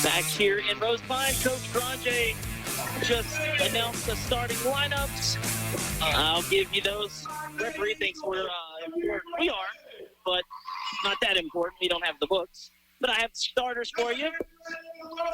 Back here in Rosepine, Coach Grande just announced the starting lineups. I'll give you those. Referee thinks we're important. We are, but not that important. We don't have the books. But I have starters for you.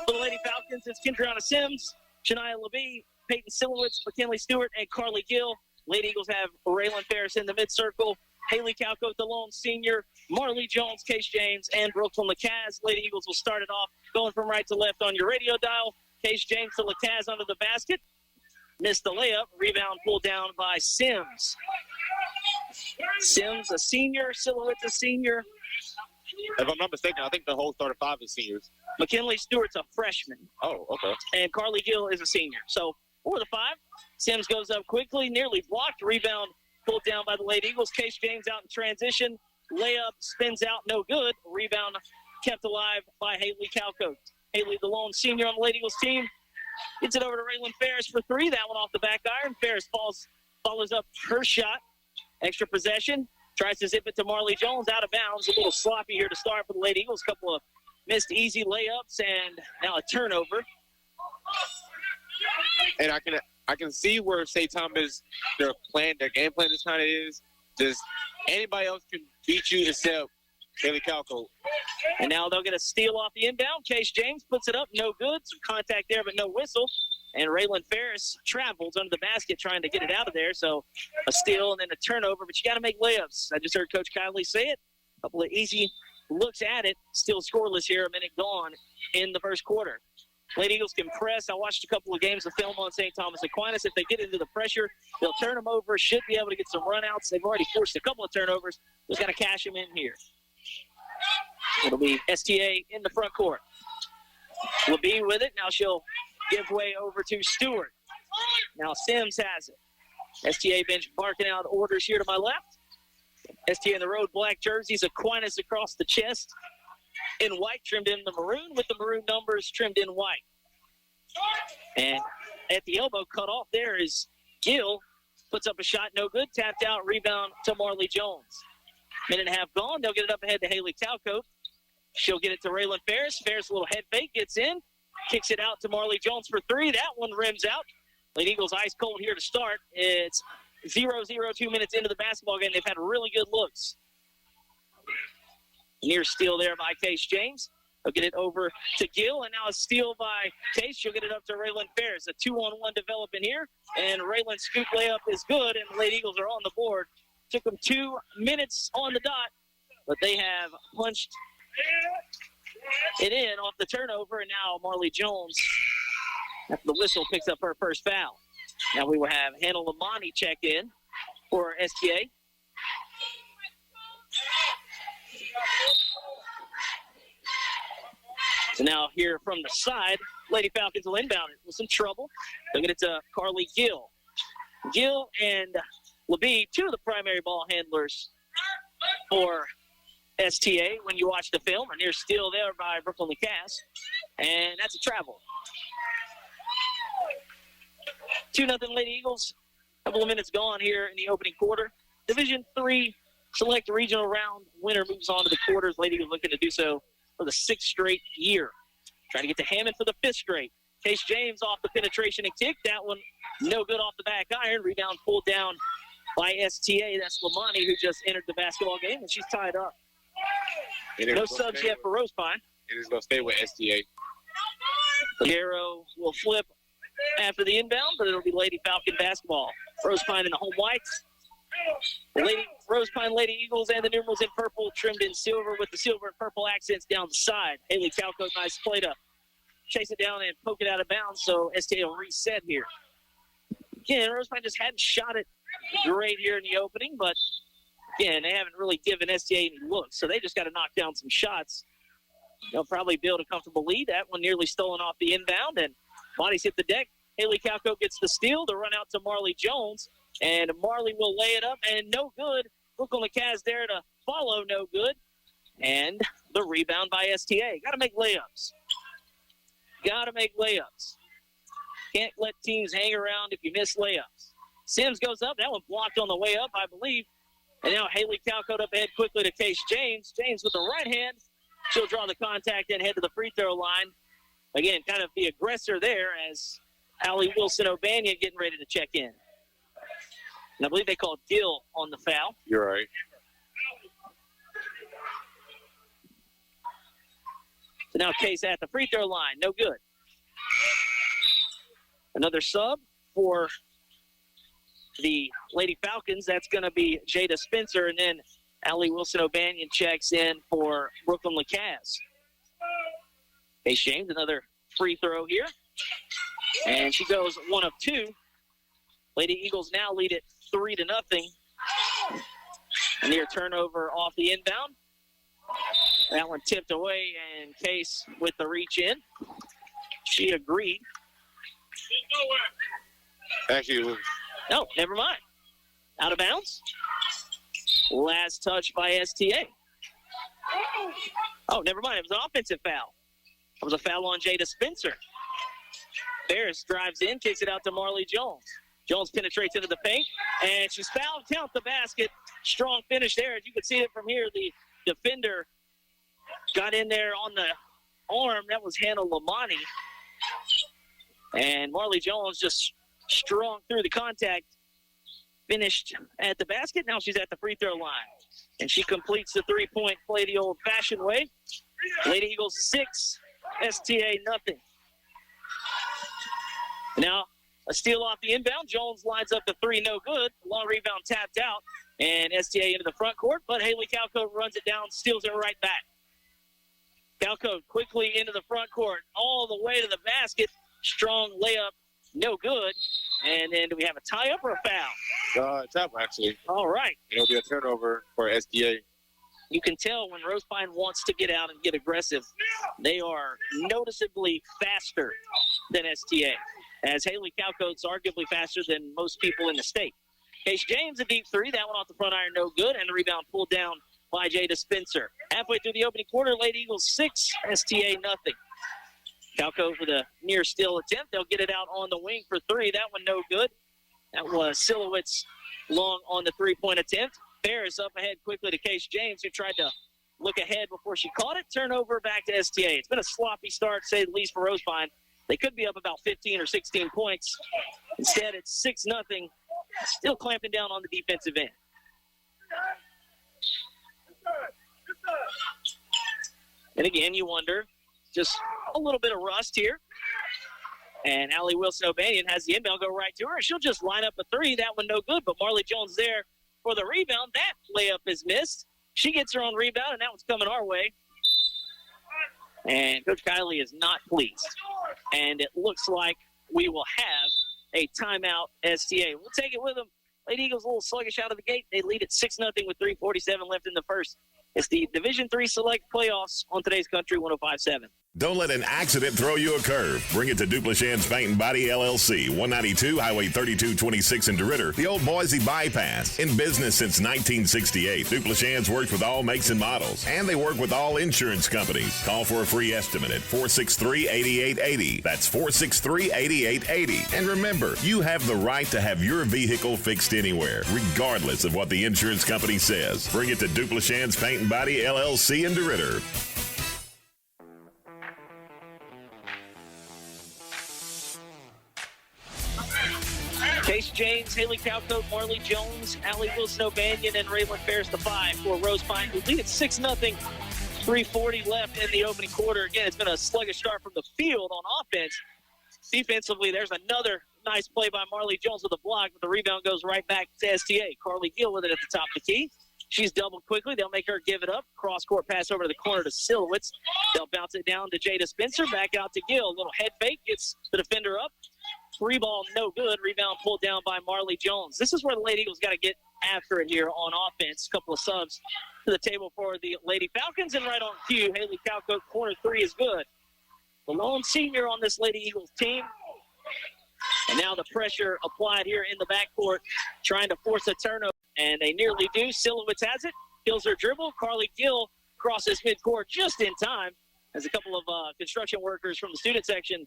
For the Lady Falcons, it's Kendriana Sims, Shania LeBee, Peyton Silowitz, McKinley Stewart, and Carly Gill. Lady Eagles have Raylan Ferris in the mid-circle, Haley Calco, DeLone Sr., Marley Jones, Case James, and Brooklyn Lacaz. Lady Eagles will start it off going from right to left on your radio dial. Case James to Lacaz under the basket. Missed the layup. Rebound pulled down by Sims. Sims, a senior. Silhouette's a senior. If I'm not mistaken, I think the whole starting five is seniors. McKinley Stewart's a freshman. Oh, okay. And Carly Gill is a senior. So, 4 to 5. Sims goes up quickly, nearly blocked. Rebound pulled down by the Lady Eagles. Case James out in transition. Layup spins out, no good. Rebound kept alive by Haley Calcote. Haley, the lone senior on the Lady Eagles team, gets it over to Raylan Ferris for 3. That one off the back iron. Ferris follows up her shot. Extra possession. Tries to zip it to Marley Jones, out of bounds. A little sloppy here to start for the Lady Eagles. Couple of missed easy layups and now a turnover. And I can see where St. Thomas, their game plan is kind of is. Just anybody else can beat you except Haley Calco. And now they'll get a steal off the inbound. Case James puts it up, no good. Some contact there, but no whistle. And Raylan Ferris travels under the basket trying to get it out of there. So a steal and then a turnover, but you got to make layups. I just heard Coach Kiley say it. A couple of easy looks at it. Still scoreless here, a minute gone in the first quarter. Lady Eagles can press. I watched a couple of games of film on St. Thomas Aquinas. If they get into the pressure, they'll turn them over. Should be able to get some runouts. They've already forced a couple of turnovers. Just got to cash them in here. It'll be STA in the front court. LeBee with it. Now she'll give way over to Stewart. Now Sims has it. STA bench barking out orders here to my left. STA in the road, black jerseys, Aquinas across the chest. In white, trimmed in the maroon, with the maroon numbers trimmed in white. And at the elbow, cut off there is Gill. Puts up a shot, no good. Tapped out, rebound to Marley Jones. Minute and a half gone. They'll get it up ahead to Haley Calcote. She'll get it to Raylan Ferris. Ferris, a little head fake, gets in. Kicks it out to Marley Jones for 3. That one rims out. Lady Eagles ice cold here to start. It's 0-0, 2 minutes into the basketball game. They've had really good looks. Near steal there by Case James. They'll get it over to Gill, and now a steal by Case. She'll get it up to Raylan Ferris. A 2-on-1 developing here, and Raylan's scoop layup is good, and the Lady Eagles are on the board. Took them 2 minutes on the dot, but they have punched it in off the turnover, and now Marley Jones, after the whistle, picks up her first foul. Now we will have Hannah Lamani check in for STA. So now here from the side, Lady Falcons will inbound it with some trouble. They'll get it to Carly Gill. Gill and LeBee, 2 of the primary ball handlers for STA when you watch the film. A near steal there by Brooklyn Lacaz. And that's a travel. 2-0 Lady Eagles. A couple of minutes gone here in the opening quarter. Division III select regional round winner moves on to the quarters. Lady Eagles looking to do so for the 6th straight year. Trying to get to Hammond for the 5th straight. Case James off the penetration and kick. That one no good off the back iron. Rebound pulled down by STA. That's Lamani, who just entered the basketball game, and she's tied up. No subs yet for Rosepine. It is going to stay with STA. The arrow will flip after the inbound, but it'll be Lady Falcon basketball. Rosepine in the home whites. The Rosepine Lady Eagles and the numerals in purple, trimmed in silver with the silver and purple accents down the side. Haley Calco, nice play to chase it down and poke it out of bounds, so STA will reset here. Again, Rosepine just hadn't shot it great here in the opening, but again, they haven't really given STA any looks, so they just got to knock down some shots. They'll probably build a comfortable lead. That one nearly stolen off the inbound, and bodies hit the deck. Haley Calco gets the steal to run out to Marley Jones, and Marley will lay it up, and no good. Brooklyn Lacaz there to follow, no good. And the rebound by STA. Got to make layups. Got to make layups. Can't let teams hang around if you miss layups. Sims goes up. That one blocked on the way up, I believe. And now Haley Calcote up ahead quickly to Case James. James with the right hand She'll draw the contact and head to the free throw line. Again, kind of the aggressor there as Allie Wilson-O'Banion getting ready to check in. And I believe they called Gill on the foul. You're right. So now Case at the free throw line. No good. Another sub for the Lady Falcons. That's going to be Jada Spencer. And then Allie Wilson-O'Banion checks in for Brooklyn Lacasse. Case James, another free throw here. And she goes 1 of 2. Lady Eagles now lead it 3-0. A near turnover off the inbound. That one tipped away, and Case with the reach in. She agreed. Actually, no, never mind. Out of bounds. Last touch by STA. Oh, never mind. It was an offensive foul. It was a foul on Jada Spencer. Ferris drives in, kicks it out to Marley Jones. Jones penetrates into the paint, and she's fouled. Count the basket. Strong finish there. As you can see it from here, the defender got in there on the arm. That was Hannah Lamani. And Marley Jones just strong through the contact. Finished at the basket. Now she's at the free throw line. And she completes the three-point play the old-fashioned way. Lady Eagles 6, STA nothing. Now a steal off the inbound. Jones lines up the three, no good. Long rebound tapped out. And STA into the front court. But Haley Calco runs it down, steals it right back. Calco quickly into the front court, all the way to the basket. Strong layup, no good. And then do we have a tie-up or a foul? Tap, actually. All right. It'll be a turnover for SDA. You can tell when Rosepine wants to get out and get aggressive, they are noticeably faster than STA, as Haley Calco's arguably faster than most people in the state. Case James, a deep three. That one off the front iron, no good. And the rebound pulled down by Jada Spencer. Halfway through the opening quarter, Lady Eagles 6, STA nothing. Calco for the near steal attempt. They'll get it out on the wing for three. That one no good. That was Silhouette's long on the three-point attempt. Ferris up ahead quickly to Case James, who tried to look ahead before she caught it. Turnover back to STA. It's been a sloppy start, to say the least, for Rosepine. They could be up about 15 or 16 points. Instead, it's 6-0. Still clamping down on the defensive end. And again, you wonder, just a little bit of rust here. And Allie Wilson-O'Banion has the inbound go right to her. She'll just line up a three. That one no good, but Marley Jones there for the rebound. That layup is missed. She gets her own rebound, and that one's coming our way. And Coach Kiley is not pleased. And it looks like we will have a timeout STA. We'll take it with them. Lady Eagles a little sluggish out of the gate. They lead at 6-0 with 3:47 left in the first. It's the Division III Select Playoffs on today's Country 105.7. Don't let an accident throw you a curve. Bring it to Duplichan's Paint and Body, LLC, 192 Highway 3226 in DeRidder, the old Boise bypass. In business since 1968, Duplichan's works with all makes and models, and they work with all insurance companies. Call for a free estimate at 463-8880. That's 463-8880. And remember, you have the right to have your vehicle fixed anywhere, regardless of what the insurance company says. Bring it to Duplichan's Paint and Body, LLC in DeRidder. Case James, Haley Calco, Marley Jones, Allie Wilson-O'Banion, and Raylan Ferris, the five for Rosepine, who lead at 6-0. 3:40 left in the opening quarter. Again, it's been a sluggish start from the field on offense. Defensively, there's another nice play by Marley Jones with a block, but the rebound goes right back to STA. Carly Gill with it at the top of the key. She's doubled quickly. They'll make her give it up. Cross-court pass over to the corner to Silhouettes. They'll bounce it down to Jada Spencer. Back out to Gill. A little head fake. Gets the defender up. Three ball, no good. Rebound pulled down by Marley Jones. This is where the Lady Eagles got to get after it here on offense. A couple of subs to the table for the Lady Falcons. And right on cue, Haley Calco, corner three is good. The lone senior on this Lady Eagles team. And now the pressure applied here in the backcourt, trying to force a turnover. And they nearly do. Silhouettes has it. Kills her dribble. Carly Gill crosses midcourt just in time as a couple of construction workers from the student section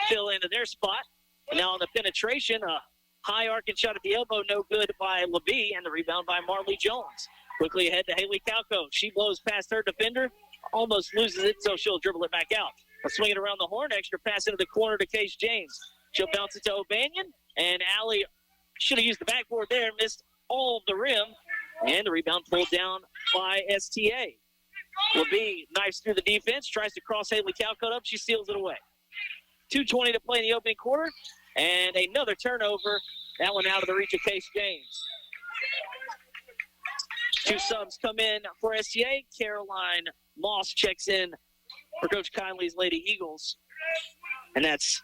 fill into their spot. And now on the penetration, a high arcing shot at the elbow, no good by LeBee, and the rebound by Marley Jones. Quickly ahead to Haley Calco. She blows past her defender almost loses it, so she'll dribble it back out. A swing it around the horn, extra pass into the corner to Case James. She'll bounce it to O'Banion, and Allie should have used the backboard there, missed all of the rim, and the rebound pulled down by STA. LeBee knifes through the defense, tries to cross Haley Calcutt up, she steals it away. 2:20 to play in the opening quarter, and another turnover. That one out of the reach of Case James. Two subs come in for STA. Caroline Moss checks in for Coach Kindley's Lady Eagles. And that's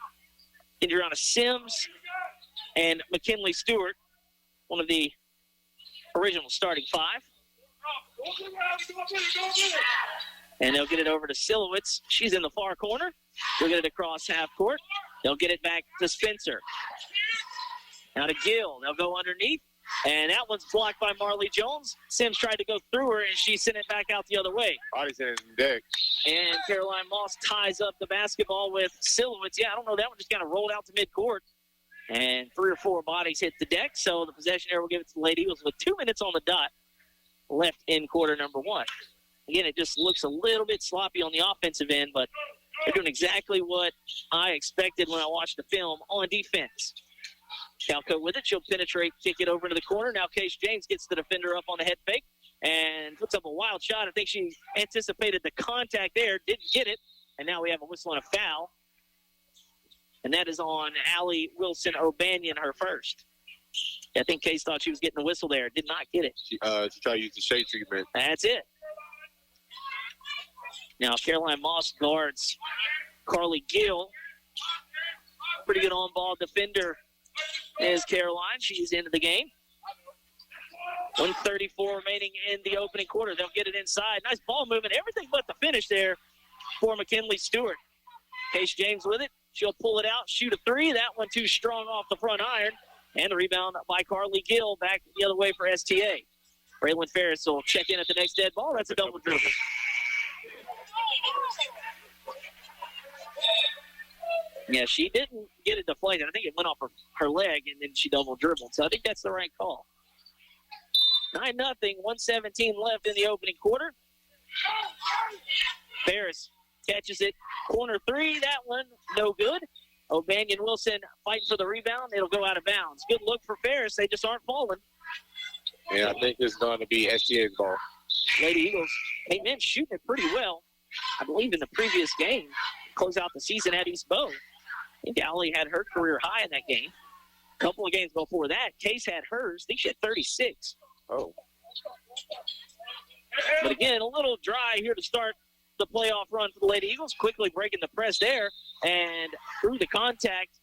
Adriana Sims and McKinley Stewart, one of the original starting five. And they'll get it over to Silowitz. She's in the far corner. They'll get it across half court. They'll get it back to Spencer. Now to Gill. They'll go underneath. And that one's blocked by Marley Jones. Sims tried to go through her, and she sent it back out the other way. Body's in the deck. And Caroline Moss ties up the basketball with Silowitz. Yeah, I don't know. That one just kind of rolled out to midcourt. And 3 or 4 bodies hit the deck. So the possession there will give it to the Lady Eagles with 2 minutes on the dot left in quarter number 1. Again, it just looks a little bit sloppy on the offensive end, but they're doing exactly what I expected when I watched the film on defense. Calco with it. She'll penetrate, kick it over into the corner. Now Case James gets the defender up on the head fake and puts up a wild shot. I think she anticipated the contact there, didn't get it, and now we have a whistle and a foul. And that is on Allie Wilson O'Banion, her first. I think Case thought she was getting the whistle there. Did not get it. She tried to use the shade treatment. That's it. Now Caroline Moss guards Carly Gill. Pretty good on-ball defender is Caroline. She's into the game. 1:34 remaining in the opening quarter. They'll get it inside. Nice ball movement. Everything but the finish there for McKinley Stewart. Case James with it. She'll pull it out, shoot a 3. That one too strong off the front iron. And the rebound by Carly Gill back the other way for STA. Braylon Ferris will check in at the next dead ball. That's a double dribble. Yeah, she didn't get it deflated. I think it went off her leg, and then she double dribbled. So I think that's the right call. 9-0, 1:17 left in the opening quarter. Ferris catches it. Corner 3, that one no good. O'Banion Wilson fighting for the rebound. It'll go out of bounds. Good look for Ferris. They just aren't falling. Yeah, I think it's going to be SGA's ball. Lady Eagles, hey, man, shooting it pretty well. I believe in the previous game, close out the season at East Bow. I think Allie had her career high in that game. A couple of games before that, Case had hers. I think she had 36. Oh. But again, a little dry here to start the playoff run for the Lady Eagles. Quickly breaking the press there. And through the contact,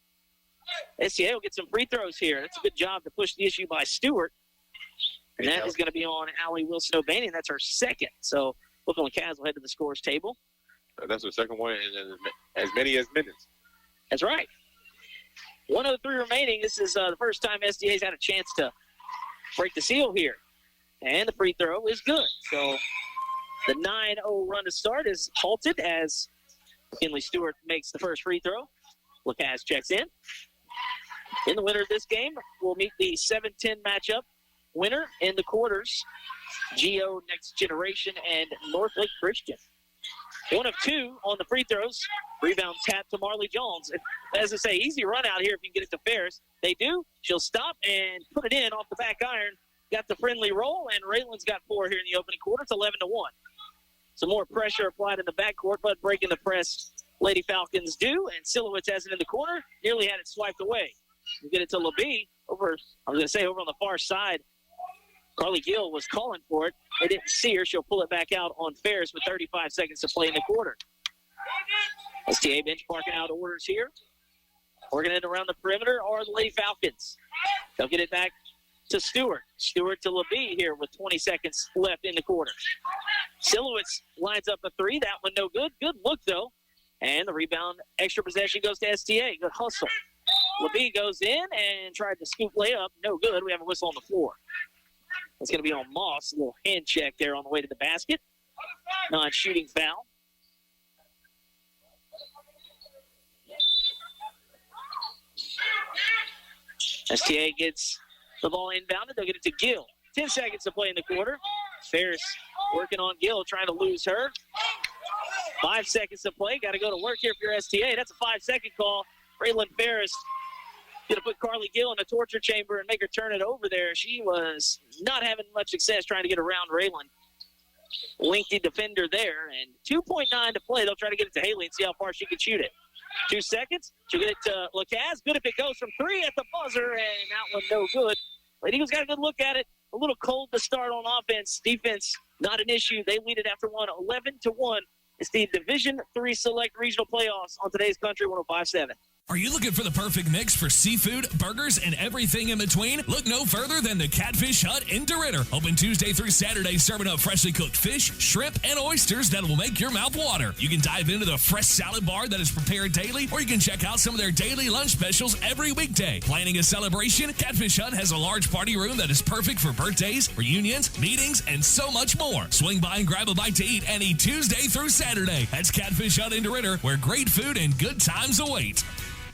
SCA will get some free throws here. That's a good job to push the issue by Stewart. And that is going to be on Allie Wilson O'Banion. That's her second. So Brooklyn Cavs will head to the scores table. That's her second one, and as many as minutes. That's right. 1:03 remaining. This is the first time SDA's had a chance to break the seal here. And the free throw is good. So the 9-0 run to start is halted as McKinley Stewart makes the first free throw. Lacaz checks in. In the winner of this game, we'll meet the 7-10 matchup winner in the quarters. Geo Next Generation and North Lake Christian. 1 of 2 on the free throws. Rebound tap to Marley Jones. As I say, easy run out here if you can get it to Ferris. They do. She'll stop and put it in off the back iron. Got the friendly roll, and Raylan's got 4 here in the opening quarter. It's 11-1. Some more pressure applied in the backcourt, but breaking the press, Lady Falcons do, and Silowitz has it in the corner. Nearly had it swiped away. We get it to LeBee over on the far side. Carly Gill was calling for it. They didn't see her. She'll pull it back out on Ferris with 35 seconds to play in the quarter. STA bench parking out orders here. Working it around the perimeter are the Lady Falcons. They'll get it back to Stewart. Stewart to LeBee here with 20 seconds left in the quarter. Silowitz lines up a 3. That one no good. Good look, though. And the rebound, extra possession goes to STA. Good hustle. LeBee goes in and tried to scoop layup. No good. We have a whistle on the floor. It's going to be on Moss. A little hand check there on the way to the basket. Non-shooting foul. STA gets the ball inbounded. They'll get it to Gill. 10 seconds to play in the quarter. Ferris working on Gill, trying to lose her. 5 seconds to play. Got to go to work here for your STA. That's a 5-second call. Raylan Ferris going to put Carly Gill in the torture chamber and make her turn it over there. She was not having much success trying to get around Raylan. Lengthy defender there, and 2.9 to play. They'll try to get it to Haley and see how far she can shoot it. 2 seconds. She'll get it to Lacaz. Good if it goes from 3 at the buzzer, and that one no good. Lady Eagles got a good look at it. A little cold to start on offense. Defense, not an issue. They lead it after one, 11-1. It's the Division III Select Regional Playoffs on today's Country 105.7. Are you looking for the perfect mix for seafood, burgers, and everything in between? Look no further than the Catfish Hut in DeRidder. Open Tuesday through Saturday, serving up freshly cooked fish, shrimp, and oysters that will make your mouth water. You can dive into the fresh salad bar that is prepared daily, or you can check out some of their daily lunch specials every weekday. Planning a celebration? Catfish Hut has a large party room that is perfect for birthdays, reunions, meetings, and so much more. Swing by and grab a bite to eat any Tuesday through Saturday. That's Catfish Hut in DeRidder, where great food and good times await.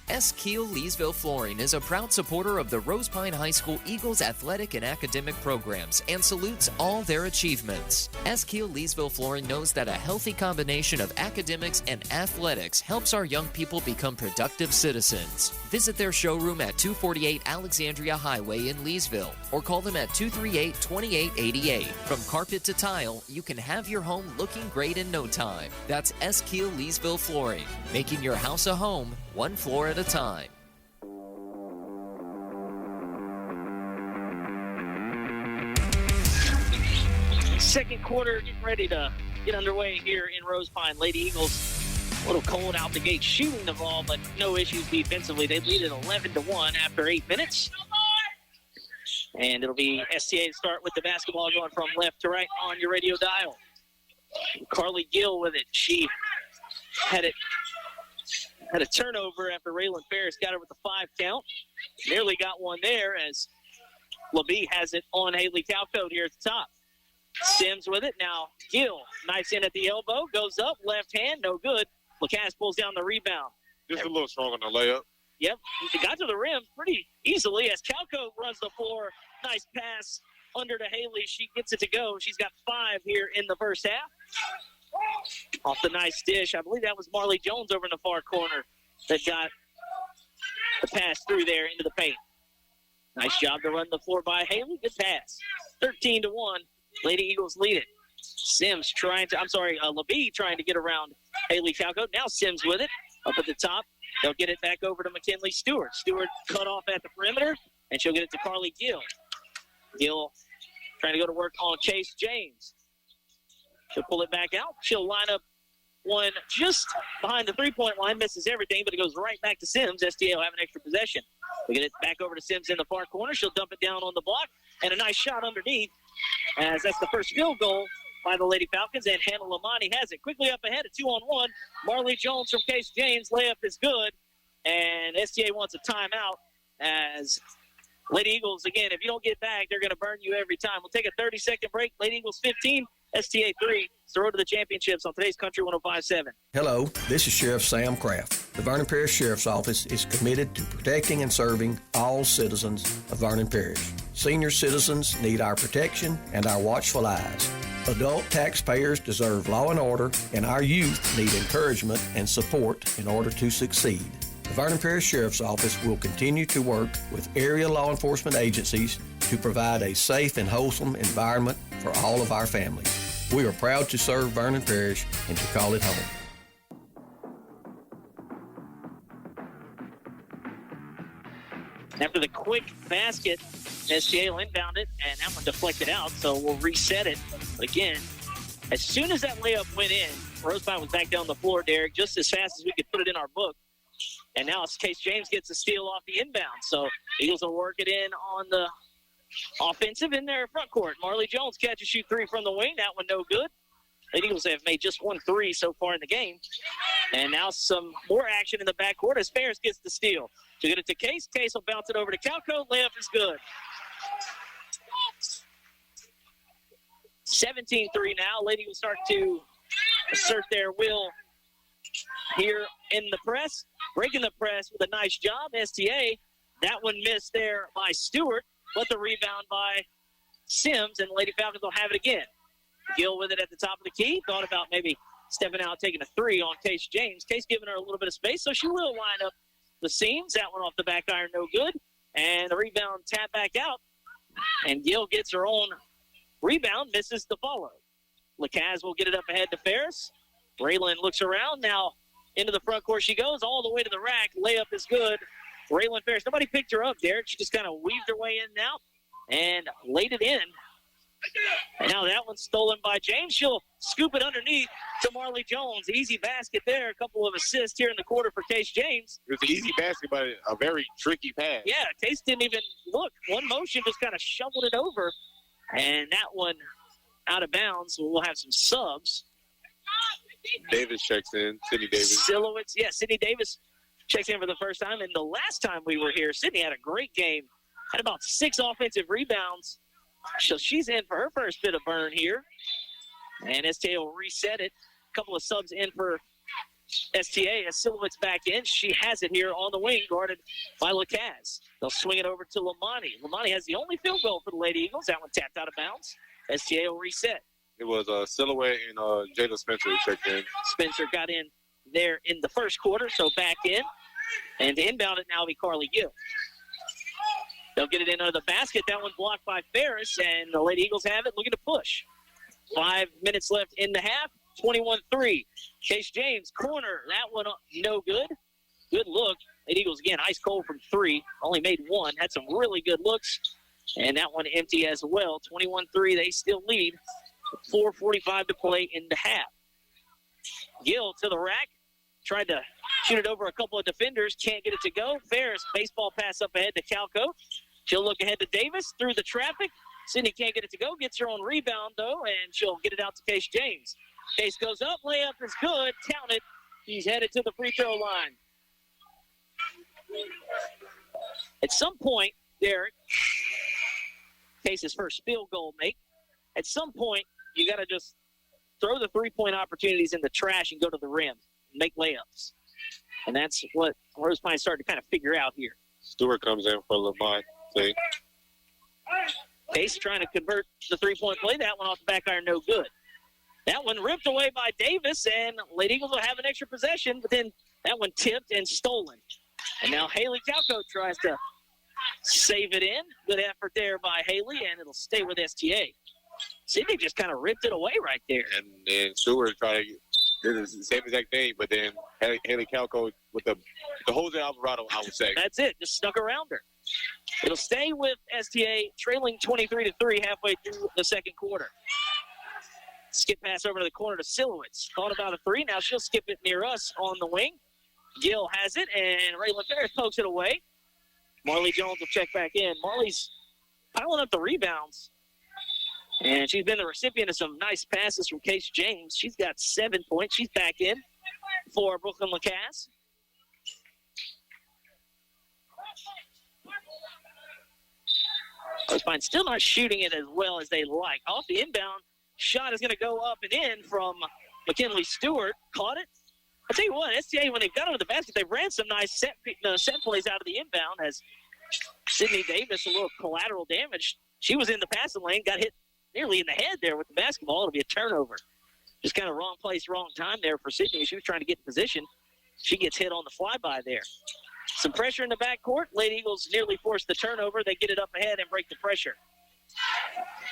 S. Keel Leesville Flooring is a proud supporter of the Rosepine High School Eagles athletic and academic programs and salutes all their achievements. S. Keel Leesville Flooring knows that a healthy combination of academics and athletics helps our young people become productive citizens. Visit their showroom at 248 Alexandria Highway in Leesville or call them at 238-2888. From carpet to tile, you can have your home looking great in no time. That's S. Keel Leesville Flooring, making your house a home, one floor at a time. Second quarter getting ready to get underway here in Rosepine. Lady Eagles a little cold out the gate shooting the ball, but no issues defensively. They lead it 11-1 after 8 minutes. And it'll be STA to start with the basketball going from left to right on your radio dial. Carly Gill with it. She had a turnover after Raylan Ferris got her with the 5 count. Nearly got one there as LeBee has it on Haley Calcote here at the top. Sims with it. Now Gill, nice in at the elbow, goes up, left hand, no good. Lacaz pulls down the rebound. Just a little strong on the layup. Yep, he got to the rim pretty easily as Calcote runs the floor. Nice pass under to Haley. She gets it to go. She's got 5 here in the first half. Off the nice dish. I believe that was Marley Jones over in the far corner that got the pass through there into the paint. Nice job to run the floor by Haley. Good pass. 13-1. Lady Eagles lead it. LeBee trying to get around Haley Calcote. Now Sims with it. Up at the top. They'll get it back over to McKinley Stewart. Stewart cut off at the perimeter, and she'll get it to Carly Gill. Gill trying to go to work on Chase James. She'll pull it back out. She'll line up one just behind the three-point line. Misses everything, but it goes right back to Sims. STA will have an extra possession. We'll get it back over to Sims in the far corner. She'll dump it down on the block, and a nice shot underneath, as that's the first field goal by the Lady Falcons, and Hannah Lamani has it. Quickly up ahead, a 2-on-1. Marley Jones from Case James. Layup is good, and STA wants a timeout as Lady Eagles, again, if you don't get back, they're going to burn you every time. We'll take a 30-second break. Lady Eagles 15, STA 3. It's the road to the championships on today's Country 105.7. Hello, this is Sheriff Sam Kraft. The Vernon Parish Sheriff's Office is committed to protecting and serving all citizens of Vernon Parish. Senior citizens need our protection and our watchful eyes. Adult taxpayers deserve law and order, and our youth need encouragement and support in order to succeed. The Vernon Parish Sheriff's Office will continue to work with area law enforcement agencies to provide a safe and wholesome environment for all of our families. We are proud to serve Vernon Parish and to call it home. After the quick basket, STA will inbound it, and that one deflected out, so we'll reset it. But again, as soon as that layup went in, Rosepine was back down the floor, Derek, just as fast as we could put it in our book. And now Case James gets a steal off the inbound. So Eagles will work it in on the offensive in their front court. Marley Jones catches shoot 3 from the wing. That one no good. The Eagles have made just 1 3 so far in the game. And now some more action in the backcourt as Ferris gets the steal. To get it to Case. Case will bounce it over to Calco. Layup is good. 17-3 now. Lady will start to assert their will here in the press. Breaking the press with a nice job. STA, that one missed there by Stewart, but the rebound by Sims, and Lady Falcons will have it again. Gill with it at the top of the key. Thought about maybe stepping out, taking a three on Case James. Case giving her a little bit of space, so she will line up the seams. That one off the back iron, no good. And the rebound tap back out. And Gill gets her own rebound, misses the follow. Lacaz will get it up ahead to Ferris. Raylan looks around. Now into the front court she goes, all the way to the rack. Layup is good. Raylan Ferris. Nobody picked her up, Derek. She just kind of weaved her way in and out and laid it in. And now that one's stolen by James. She'll scoop it underneath to Marley Jones. Easy basket there. A couple of assists here in the quarter for Case James. It was an easy basket, but a very tricky pass. Yeah, Case didn't even look. One motion just kind of shoveled it over. And that one out of bounds. We'll have some subs. Davis checks in. Sydney Davis. Silhouettes. Yeah, Sydney Davis checks in for the first time. And the last time we were here, Sydney had a great game. Had about 6 offensive rebounds. So she's in for her first bit of burn here. And STA will reset it. A couple of subs in for STA as Silhouette's back in. She has it here on the wing, guarded by Lacaz. They'll swing it over to Lamani. Lamani has the only field goal for the Lady Eagles. That one tapped out of bounds. STA will reset. It was Silhouette and Jada Spencer who checked in. Spencer got in there in the first quarter, so back in. And to inbound it now will be Carly Gill. They'll get it in under the basket. That one blocked by Ferris, and the Lady Eagles have it, looking to push. 5 minutes left in the half, 21-3. Case James, corner. That one no good. Good look. Lady Eagles, again, ice cold from 3. Only made 1. Had some really good looks. And that one empty as well. 21-3, they still lead. 4:45 to play in the half. Gill to the rack. Tried to shoot it over a couple of defenders. Can't get it to go. Ferris, baseball pass up ahead to Calco. She'll look ahead to Davis through the traffic. Sydney can't get it to go. Gets her own rebound, though, and she'll get it out to Case James. Case goes up. Layup is good. Counted. He's headed to the free throw line. At some point, Derek, Case's first field goal make. At some point, you got to just throw the three-point opportunities in the trash and go to the rim. Make layups. And that's what Rosepine's starting to kind of figure out here. Stewart comes in for Lamont. Case trying to convert the three-point play. That one off the back iron, no good. That one ripped away by Davis, and Lady Eagles will have an extra possession, but then that one tipped and stolen. And now Haley Calco tries to save it in. Good effort there by Haley, and it'll stay with STA. Sydney just kind of ripped it away right there. And then Stewart tried to do the same exact thing, but then Haley Calco with the Jose Alvarado, I would say. That's it. Just snuck around her. It'll stay with STA, trailing 23-3 halfway through the second quarter. Skip pass over to the corner to Silhouettes. Thought about a three. Now she'll skip it near us on the wing. Gill has it, and Raylan Ferris pokes it away. Marley Jones will check back in. Marley's piling up the rebounds. And she's been the recipient of some nice passes from Case James. She's got 7 points. She's back in for Brooklyn Lacasse. Rosepine still not shooting it as well as they like. Off the inbound, shot is going to go up and in from McKinley Stewart. Caught it. I'll tell you what, STA, when they've got under the basket, they ran some nice set plays out of the inbound as Sydney Davis, a little collateral damage. She was in the passing lane, got hit nearly in the head there with the basketball. It'll be a turnover. Just kind of wrong place, wrong time there for Sydney. She was trying to get in position. She gets hit on the flyby there. Some pressure in the backcourt. Lady Eagles nearly force the turnover. They get it up ahead and break the pressure.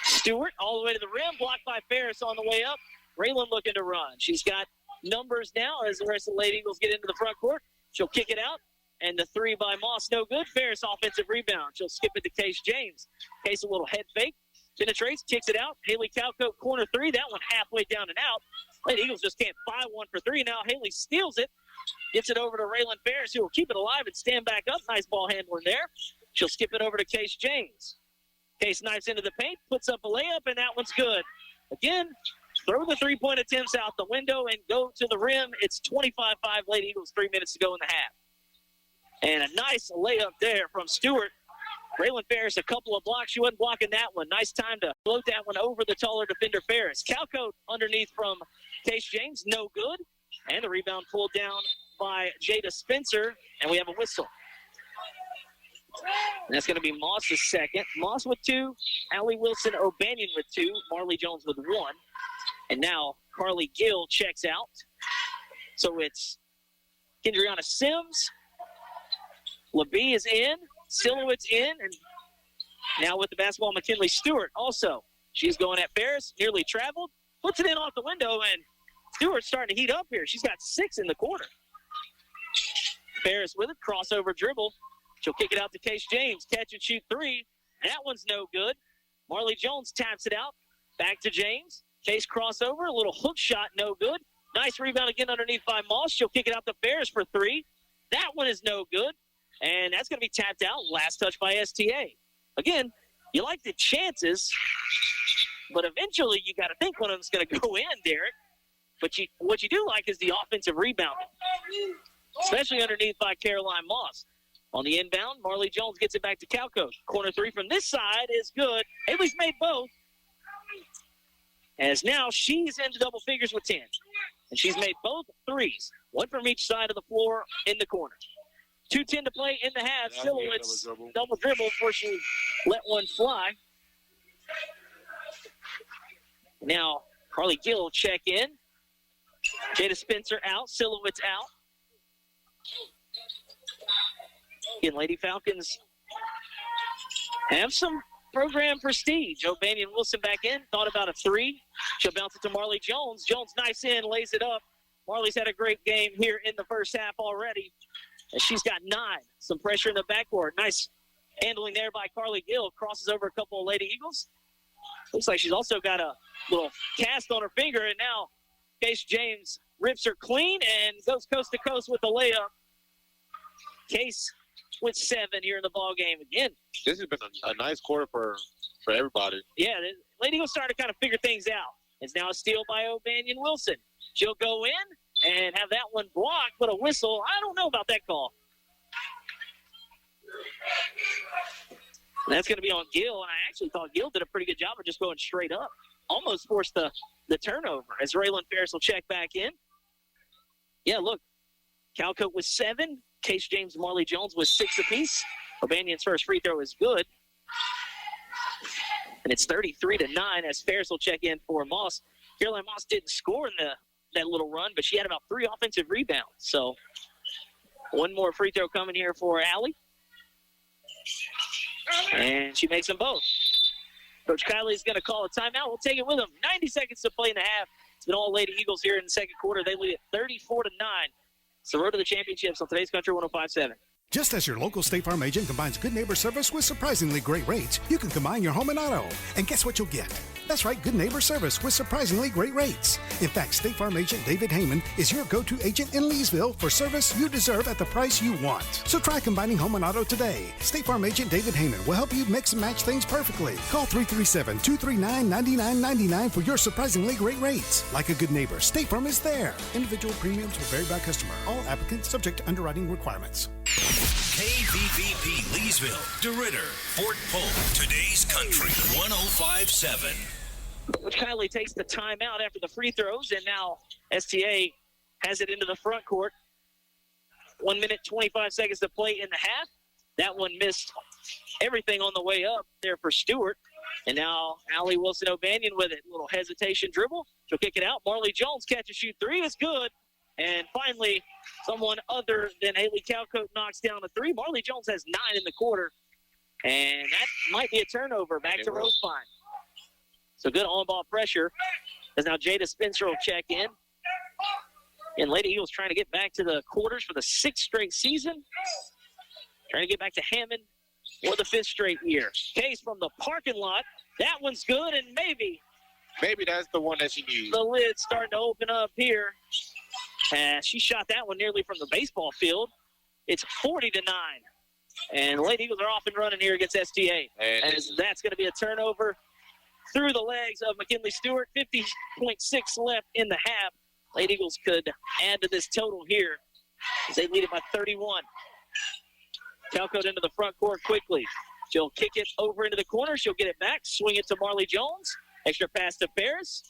Stewart all the way to the rim, blocked by Ferris on the way up. Raylan looking to run. She's got numbers now as the rest of the Lady Eagles get into the front court. She'll kick it out, and the three by Moss, no good. Ferris offensive rebound. She'll skip it to Case James. Case a little head fake, penetrates, kicks it out. Haley Calco, corner three. That one halfway down and out. Lady Eagles just can't buy one for three. Now Haley steals it, gets it over to Raylan Ferris, who will keep it alive and stand back up. Nice ball handling there. She'll skip it over to Case James. Case knifes into the paint, puts up a layup, and that one's good. Again, throw the three-point attempts out the window and go to the rim. It's 25-5 Lady Eagles, 3 minutes to go in the half. And a nice layup there from Stewart. Raylan Ferris, a couple of blocks. She wasn't blocking that one. Nice time to float that one over the taller defender Ferris. Calco underneath from Case James, no good. And the rebound pulled down by Jada Spencer, and we have a whistle. And that's going to be Moss's second. Moss with 2, Allie Wilson O'Banion with 2, Marley Jones with 1. And now Carly Gill checks out. So it's Kendriana Sims. LeBee is in. Silhouette's in. And now with the basketball, McKinley Stewart also. She's going at Ferris. Nearly traveled. Puts it in off the window, and Stewart's starting to heat up here. She's got 6 in the quarter. Ferris with it. Crossover dribble. She'll kick it out to Case James. Catch and shoot 3. That one's no good. Marley Jones taps it out. Back to James. Case crossover. A little hook shot, no good. Nice rebound again underneath by Moss. She'll kick it out to Ferris for 3. That one is no good. And that's going to be tapped out. Last touch by STA. Again, you like the chances, but eventually you got to think one of them's going to go in, Derek. But what you do like is the offensive rebounding, especially underneath by Caroline Moss. On the inbound, Marley Jones gets it back to Calco. Corner 3 from this side is good. Haley's made both. As now she's into double figures with 10. And she's made both threes. One from each side of the floor in the corner. 2:10 to play in the half. Silhouette's double dribble before she let one fly. Now, Carly Gill will check in. Jada Spencer out. Silhouette's out. Again, Lady Falcons have some program prestige. O'Banion Wilson back in. Thought about a 3. She'll bounce it to Marley Jones. Jones nice in, lays it up. Marley's had a great game here in the first half already. And she's got 9. Some pressure in the backcourt. Nice handling there by Carly Gill. Crosses over a couple of Lady Eagles. Looks like she's also got a little cast on her finger. And now Case James rips her clean and goes coast to coast with the layup. Case with 7 here in the ball game again. This has been a nice quarter for everybody. Yeah, the Lady Eagles starting to kind of figure things out. It's now a steal by O'Banion Wilson. She'll go in and have that one blocked, but a whistle. I don't know about that call. And that's going to be on Gill, and I actually thought Gill did a pretty good job of just going straight up. Almost forced the turnover as Raylan Ferris will check back in. Yeah, look, Calcote with 7. Case James and Marley Jones with 6 apiece. O'Banion's first free throw is good. And it's 33-9 as Ferris will check in for Moss. Caroline Moss didn't score in that little run, but she had about 3 offensive rebounds. So one more free throw coming here for Allie. And she makes them both. Coach Kiley's going to call a timeout. We'll take it with them. 90 seconds to play in the half. It's been all Lady Eagles here in the second quarter. They lead at 34-9. It's the road to the championships on today's Country 105.7. Just as your local State Farm agent combines good neighbor service with surprisingly great rates, you can combine your home and auto. And guess what you'll get? That's right, good neighbor service with surprisingly great rates. In fact, State Farm agent David Heyman is your go-to agent in Leesville for service you deserve at the price you want. So try combining home and auto today. State Farm agent David Heyman will help you mix and match things perfectly. Call 337-239-9999 for your surprisingly great rates. Like a good neighbor, State Farm is there. Individual premiums will vary by customer. All applicants subject to underwriting requirements. KVVP Leesville, DeRidder, Fort Polk. Today's Country 105.7. Coach Kiley takes the timeout after the free throws, and now STA has it into the front court. 1 minute, 25 seconds to play in the half. That one missed everything on the way up there for Stewart. And now Allie Wilson O'Banion with it. A little hesitation dribble. She'll kick it out. Marley Jones catch and shoot 3 is good. And finally, someone other than Haley Calcote knocks down a 3. Marley Jones has 9 in the quarter. And that might be a turnover back to Rosepine. So good on-ball pressure as now Jada Spencer will check in. And Lady Eagles trying to get back to the quarters for the 6th straight season. Trying to get back to Hammond for the 5th straight year. Case from the parking lot. That one's good, and maybe that's the one that she needs. The lid's starting to open up here. She shot that one nearly from the baseball field. It's 40-9. And the Lady Eagles are off and running here against STA. And that's going to be a turnover through the legs of McKinley Stewart. 50.6 left in the half. Lady Eagles could add to this total here as they lead it by 31. Calcote into the front court quickly. She'll kick it over into the corner. She'll get it back, swing it to Marley Jones. Extra pass to Ferris.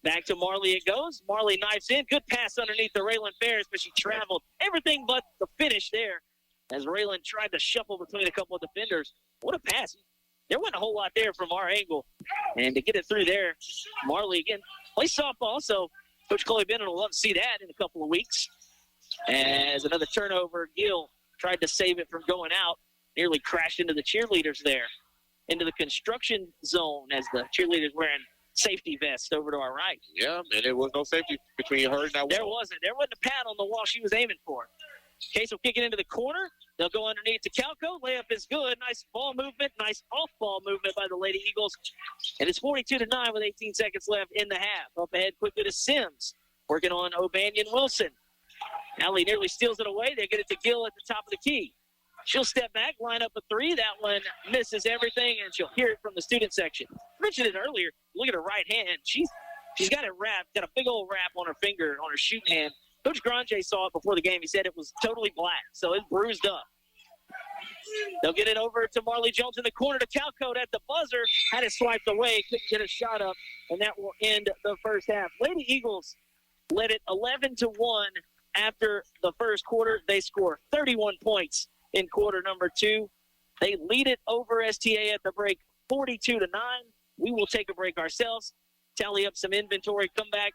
Back to Marley it goes. Marley knifes in. Good pass underneath the Raylan Ferris, but she traveled everything but the finish there as Raylan tried to shuffle between a couple of defenders. What a pass. There wasn't a whole lot there from our angle. And to get it through there, Marley again Plays softball, so Coach Chloe Bennett will love to see that in a couple of weeks. As another turnover, Gill tried to save it from going out, nearly crashed into the cheerleaders there, into the construction zone as the cheerleaders wearing safety vests over to our right. Yeah, and there was no safety between her and that There wall. wasn't. There wasn't a pad on the wall she was aiming for. Case will kick it into the corner. They'll go underneath to Calco. Layup is good. Nice ball movement. Nice off-ball movement by the Lady Eagles. And it's 42-9 with 18 seconds left in the half. Up ahead quickly to Sims. Working on O'Banion Wilson. Allie nearly steals it away. They get it to Gill at the top of the key. She'll step back, line up a three. That one misses everything, and she'll hear it from the student section. I mentioned it earlier. Look at her right hand. She's got it wrapped, got a big old wrap on her finger, on her shooting hand. Coach Grande saw it before the game. He said it was totally black, so it's bruised up. They'll get it over to Marley Jones in the corner to Calcote at the buzzer. Had it swiped away, couldn't get a shot up, and that will end the first half. Lady Eagles led it 11-1 after the first quarter. They score 31 points in quarter number 2. They lead it over STA at the break 42-9. We will take a break ourselves, tally up some inventory, come back,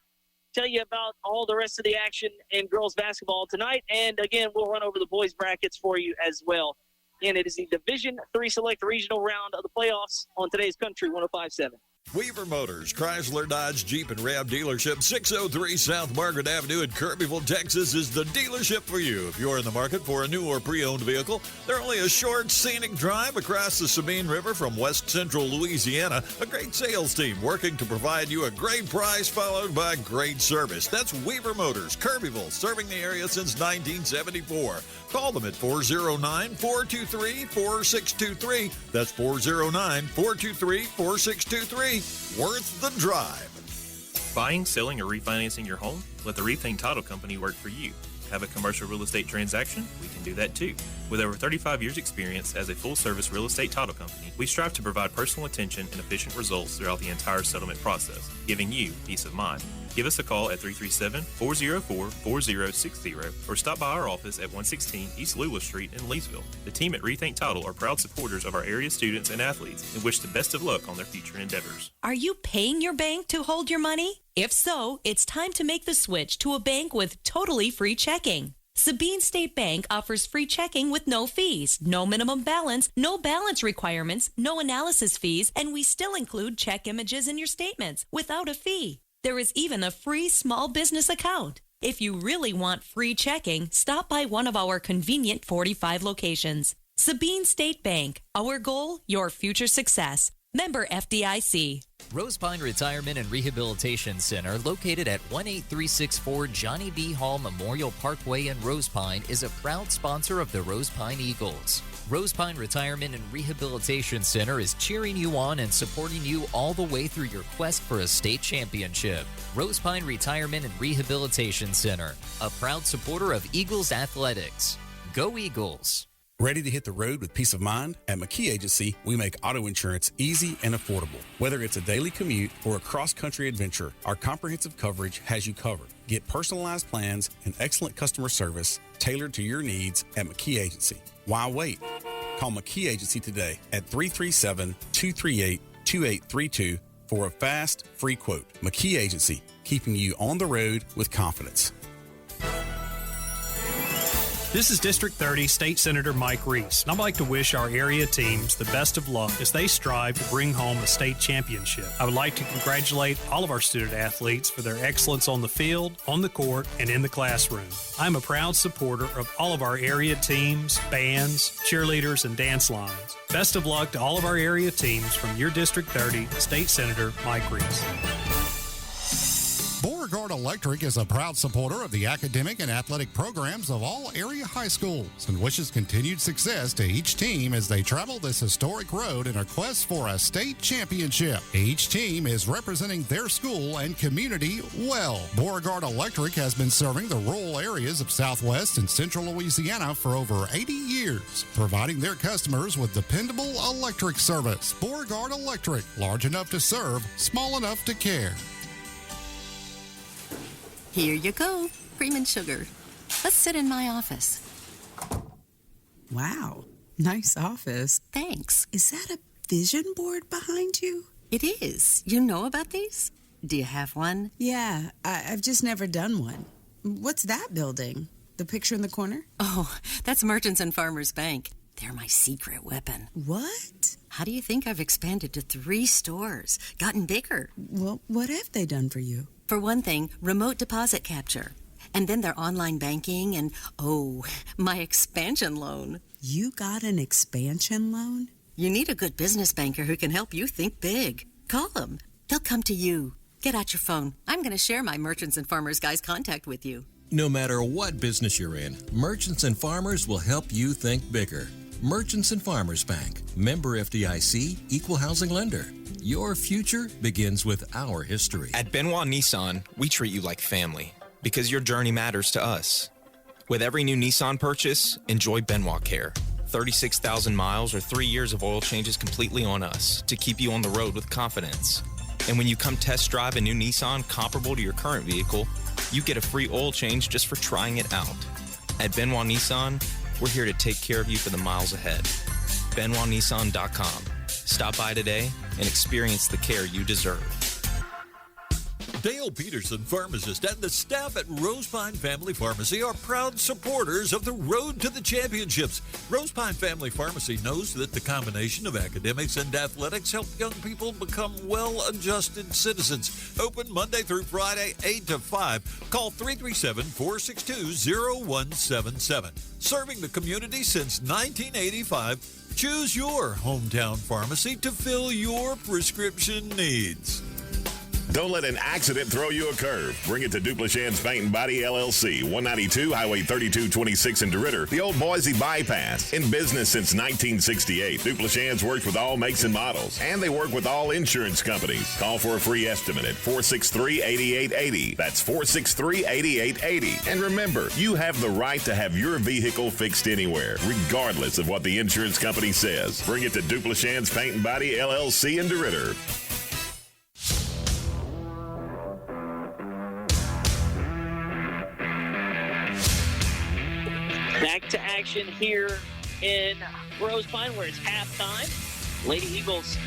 tell you about all the rest of the action in girls basketball tonight. And again, we'll run over the boys brackets for you as well. And it is the Division III Select Regional round of the playoffs on today's Country 105.7. Weaver Motors, Chrysler, Dodge, Jeep, and Ram dealership, 603 South Margaret Avenue in Kirbyville, Texas, is the dealership for you. If you're in the market for a new or pre-owned vehicle, they're only a short, scenic drive across the Sabine River from west central Louisiana. A great sales team working to provide you a great price followed by great service. That's Weaver Motors, Kirbyville, serving the area since 1974. Call them at 409-423-4623. That's 409-423-4623. Worth the drive. Buying, selling, or refinancing your home? Let the Rethink Title Company work for you. Have a commercial real estate transaction? We can do that too. With over 35 years experience as a full-service real estate title company, we strive to provide personal attention and efficient results throughout the entire settlement process, giving you peace of mind. Give us a call at 337-404-4060 or stop by our office at 116 East Lula Street in Leesville. The team at Rethink Title are proud supporters of our area students and athletes and wish the best of luck on their future endeavors. Are you paying your bank to hold your money? If so, it's time to make the switch to a bank with totally free checking. Sabine State Bank offers free checking with no fees, no minimum balance, no balance requirements, no analysis fees, and we still include check images in your statements without a fee. There is even a free small business account. If you really want free checking, stop by one of our convenient 45 locations. Sabine State Bank. Our goal, your future success. Member FDIC. Rosepine Retirement and Rehabilitation Center, located at 18364 Johnny B. Hall Memorial Parkway in Rosepine, is a proud sponsor of the Rosepine Eagles. Rosepine Retirement and Rehabilitation Center is cheering you on and supporting you all the way through your quest for a state championship. Rosepine Retirement and Rehabilitation Center, a proud supporter of Eagles athletics. Go Eagles! Ready to hit the road with peace of mind? At McKee Agency, we make auto insurance easy and affordable. Whether it's a daily commute or a cross-country adventure, our comprehensive coverage has you covered. Get personalized plans and excellent customer service tailored to your needs at McKee Agency. Why wait? Call McKee Agency today at 337-238-2832 for a fast, free quote. McKee Agency, keeping you on the road with confidence. This is District 30 State Senator Mike Reese, and I'd like to wish our area teams the best of luck as they strive to bring home a state championship. I would like to congratulate all of our student athletes for their excellence on the field, on the court, and in the classroom. I'm a proud supporter of all of our area teams, bands, cheerleaders, and dance lines. Best of luck to all of our area teams from your District 30 State Senator Mike Reese. Beauregard Electric is a proud supporter of the academic and athletic programs of all area high schools and wishes continued success to each team as they travel this historic road in a quest for a state championship. Each team is representing their school and community well. Beauregard Electric has been serving the rural areas of Southwest and Central Louisiana for over 80 years, providing their customers with dependable electric service. Beauregard Electric, large enough to serve, small enough to care. Here you go, cream and sugar. Let's sit in my office. Wow, nice office. Thanks. Is that a vision board behind you? It is. You know about these? Do you have one? Yeah, I've just never done one. What's that building? The picture in the corner? Oh, that's Merchants and Farmers Bank. They're my secret weapon. What? How do you think I've expanded to 3 stores, gotten bigger? Well, what have they done for you? For one thing, remote deposit capture. And then their online banking and, my expansion loan. You got an expansion loan? You need a good business banker who can help you think big. Call them. They'll come to you. Get out your phone. I'm going to share my Merchants and Farmers guy's contact with you. No matter what business you're in, Merchants and Farmers will help you think bigger. Merchants and Farmers Bank, member FDIC, equal housing lender. Your future begins with our history. At Benoit Nissan, we treat you like family because your journey matters to us. With every new Nissan purchase, enjoy Benoit Care. 36,000 miles or 3 years of oil changes completely on us to keep you on the road with confidence. And when you come test drive a new Nissan comparable to your current vehicle, you get a free oil change just for trying it out. At Benoit Nissan, we're here to take care of you for the miles ahead. BenoitNissan.com. Stop by today and experience the care you deserve. Dale Peterson, pharmacist, and the staff at Rosepine Family Pharmacy are proud supporters of the Road to the Championships. Rosepine Family Pharmacy knows that the combination of academics and athletics help young people become well-adjusted citizens. Open Monday through Friday, 8 to 5. Call 337-462-0177. Serving the community since 1985, choose your hometown pharmacy to fill your prescription needs. Don't let an accident throw you a curve. Bring it to Duplichan's Paint and Body LLC, 192 Highway 3226 in DeRidder, the old Boise bypass. In business since 1968, Duplichan's works with all makes and models, and they work with all insurance companies. Call for a free estimate at 463-8880. That's 463-8880. And remember, you have the right to have your vehicle fixed anywhere, regardless of what the insurance company says. Bring it to Duplichan's Paint and Body LLC in DeRidder. Back to action here in Rosepine where it's halftime. Lady Eagles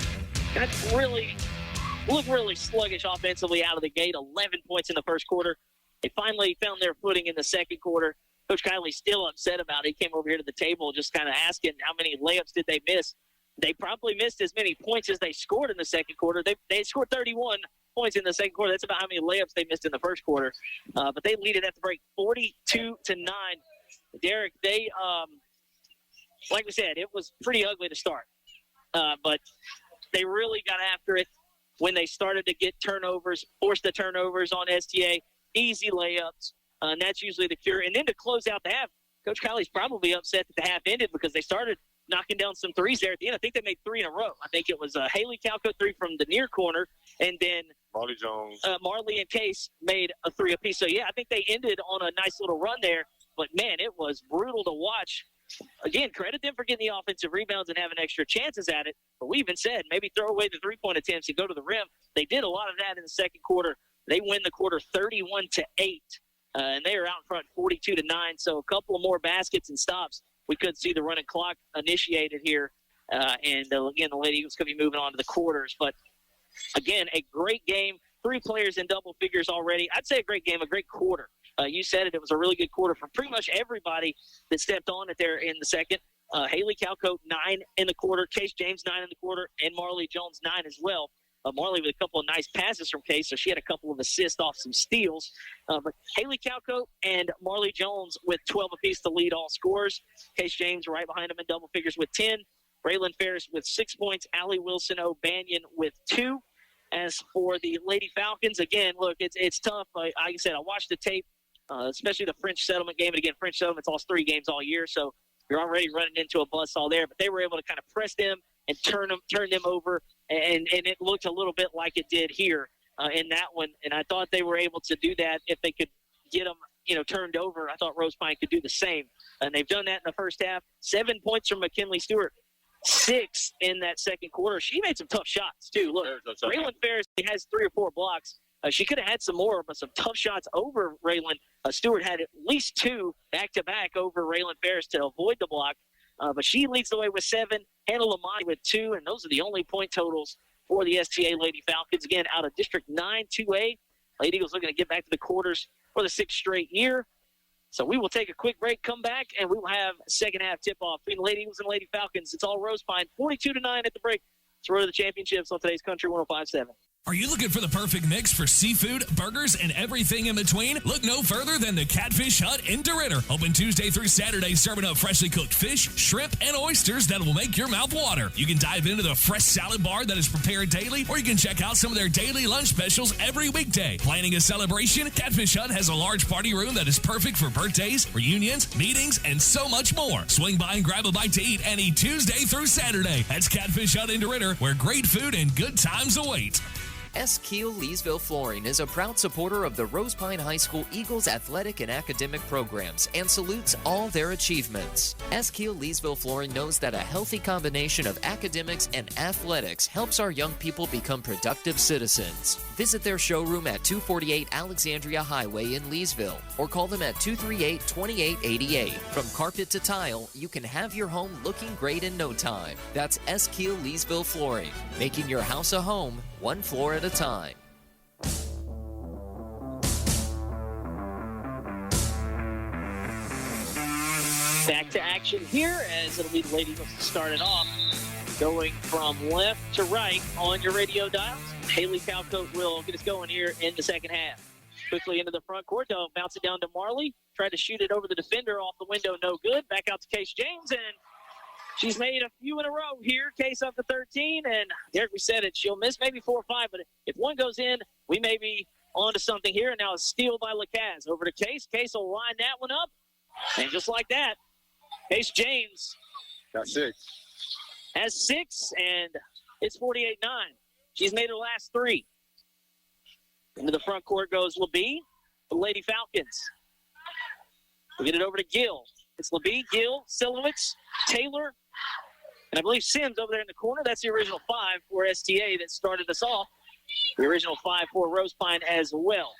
look really sluggish offensively out of the gate. 11 points in the first quarter. They finally found their footing in the second quarter. Coach Kiley's still upset about it. He came over here to the table just kind of asking how many layups did they miss. They probably missed as many points as they scored in the second quarter. They scored 31 points in the second quarter. That's about how many layups they missed in the first quarter. But they lead it at the break 42-9. Derek, they, like we said, it was pretty ugly to start. But they really got after it when they started to get turnovers, forced the turnovers on STA, easy layups, and that's usually the cure. And then to close out the half, Coach Kiley's probably upset that the half ended because they started knocking down some threes there at the end. I think they made 3 in a row. I think it was a Haley Calco 3 from the near corner, and then Marley and Case made a 3 apiece. So, yeah, I think they ended on a nice little run there. But, man, it was brutal to watch. Again, credit them for getting the offensive rebounds and having extra chances at it. But we even said maybe throw away the three-point attempts and go to the rim. They did a lot of that in the second quarter. They win the quarter 31-8, and they are out in front 42-9. So a couple of more baskets and stops. We could see the running clock initiated here. Again, the Lady Eagles could be moving on to the quarters. But, again, a great game. 3 players in double figures already. I'd say a great game, a great quarter. You said it. It was a really good quarter for pretty much everybody that stepped on it there in the second. Haley Calco, 9 in the quarter. Case James, 9 in the quarter. And Marley Jones, 9 as well. Marley with a couple of nice passes from Case, so she had a couple of assists off some steals. But Haley Calco and Marley Jones with 12 apiece to lead all scorers. Case James right behind them in double figures with 10. Raylan Ferris with 6 points. Allie Wilson O'Banion with 2. As for the Lady Falcons, again, look, it's tough. Like I said, I watched the tape. Especially the French Settlement game. And again, French Settlement's lost 3 games all year, so you're already running into a buzzsaw there. But they were able to kind of press them and turn them over, and it looked a little bit like it did here in that one. And I thought they were able to do that if they could get them, turned over. I thought Rosepine could do the same, and they've done that in the first half. 7 points from McKinley Stewart, 6 in that second quarter. She made some tough shots too. Look, Raylan Ferris has 3 or 4 blocks. She could have had some more, but some tough shots over Raylan. Stewart had at least 2 back-to-back over Raylan Ferris to avoid the block. But she leads the way with 7. Hannah Lamont with 2, and those are the only point totals for the STA Lady Falcons. Again, out of District 9 2A. Lady Eagles looking to get back to the quarters for the 6th straight year. So we will take a quick break, come back, and we will have second half tip-off between the Lady Eagles and Lady Falcons. It's all Rosepine, 42-9 at the break. It's Road to the Championships on today's Country 105.7. Are you looking for the perfect mix for seafood, burgers, and everything in between? Look no further than the Catfish Hut in DeRidder. Open Tuesday through Saturday, serving up freshly cooked fish, shrimp, and oysters that will make your mouth water. You can dive into the fresh salad bar that is prepared daily, or you can check out some of their daily lunch specials every weekday. Planning a celebration? Catfish Hut has a large party room that is perfect for birthdays, reunions, meetings, and so much more. Swing by and grab a bite to eat any Tuesday through Saturday. That's Catfish Hut in DeRidder, where great food and good times await. Keel Leesville Flooring is a proud supporter of the Rosepine High School Eagles athletic and academic programs and salutes all their achievements. Keel Leesville Flooring knows that a healthy combination of academics and athletics helps our young people become productive citizens. Visit their showroom at 248 Alexandria Highway in Leesville or call them at 238-2888. From carpet to tile, you can have your home looking great in no time. That's Keel Leesville Flooring, making your house a home one floor at a time. Back to action here as it'll be the Lady Eagles to start it off. Going from left to right on your radio dials. Haley Calcote will get us going here in the second half. Quickly into the front court, though, bounce it down to Marley. Tried to shoot it over the defender off the window, no good. Back out to Case James, and she's made a few in a row here. Case up to 13, and Derek, we said it, she'll miss maybe 4 or 5, but if one goes in, we may be on to something here. And now a steal by Lacaz. Over to Case. Case will line that one up, and just like that, Case James got 6. Has 6, and it's 48-9. She's made her last 3. Into the front court goes LeBee, the Lady Falcons. We'll get it over to Gill. It's LeBee, Gill, Silowitz, Taylor, and I believe Sims over there in the corner. That's the original 5 for STA that started us off. The original 5 for Rosepine as well.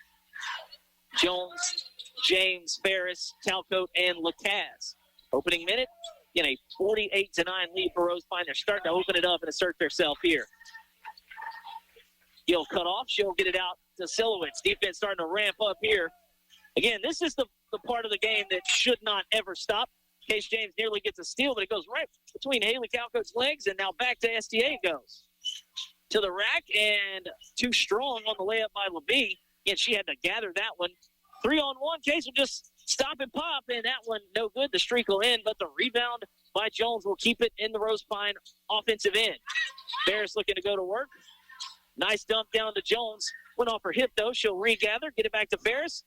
Jones, James, Ferris, Calcote, and Lacaz. Opening minute, again, a 48-9 lead for Rosepine. They're starting to open it up and assert themselves here. Gill cut off. She'll get it out to Silowitz. Defense starting to ramp up here. Again, this is the part of the game that should not ever stop. Case James nearly gets a steal, but it goes right between Haley Calcote's legs, and now back to STA it goes. To the rack, and too strong on the layup by LeBee. Again, she had to gather that one. 3-on-1, Case will just stop and pop, and that one no good. The streak will end, but the rebound by Jones will keep it in the Rosepine offensive end. Ferris looking to go to work. Nice dump down to Jones. Went off her hip, though. She'll regather, get it back to Ferris.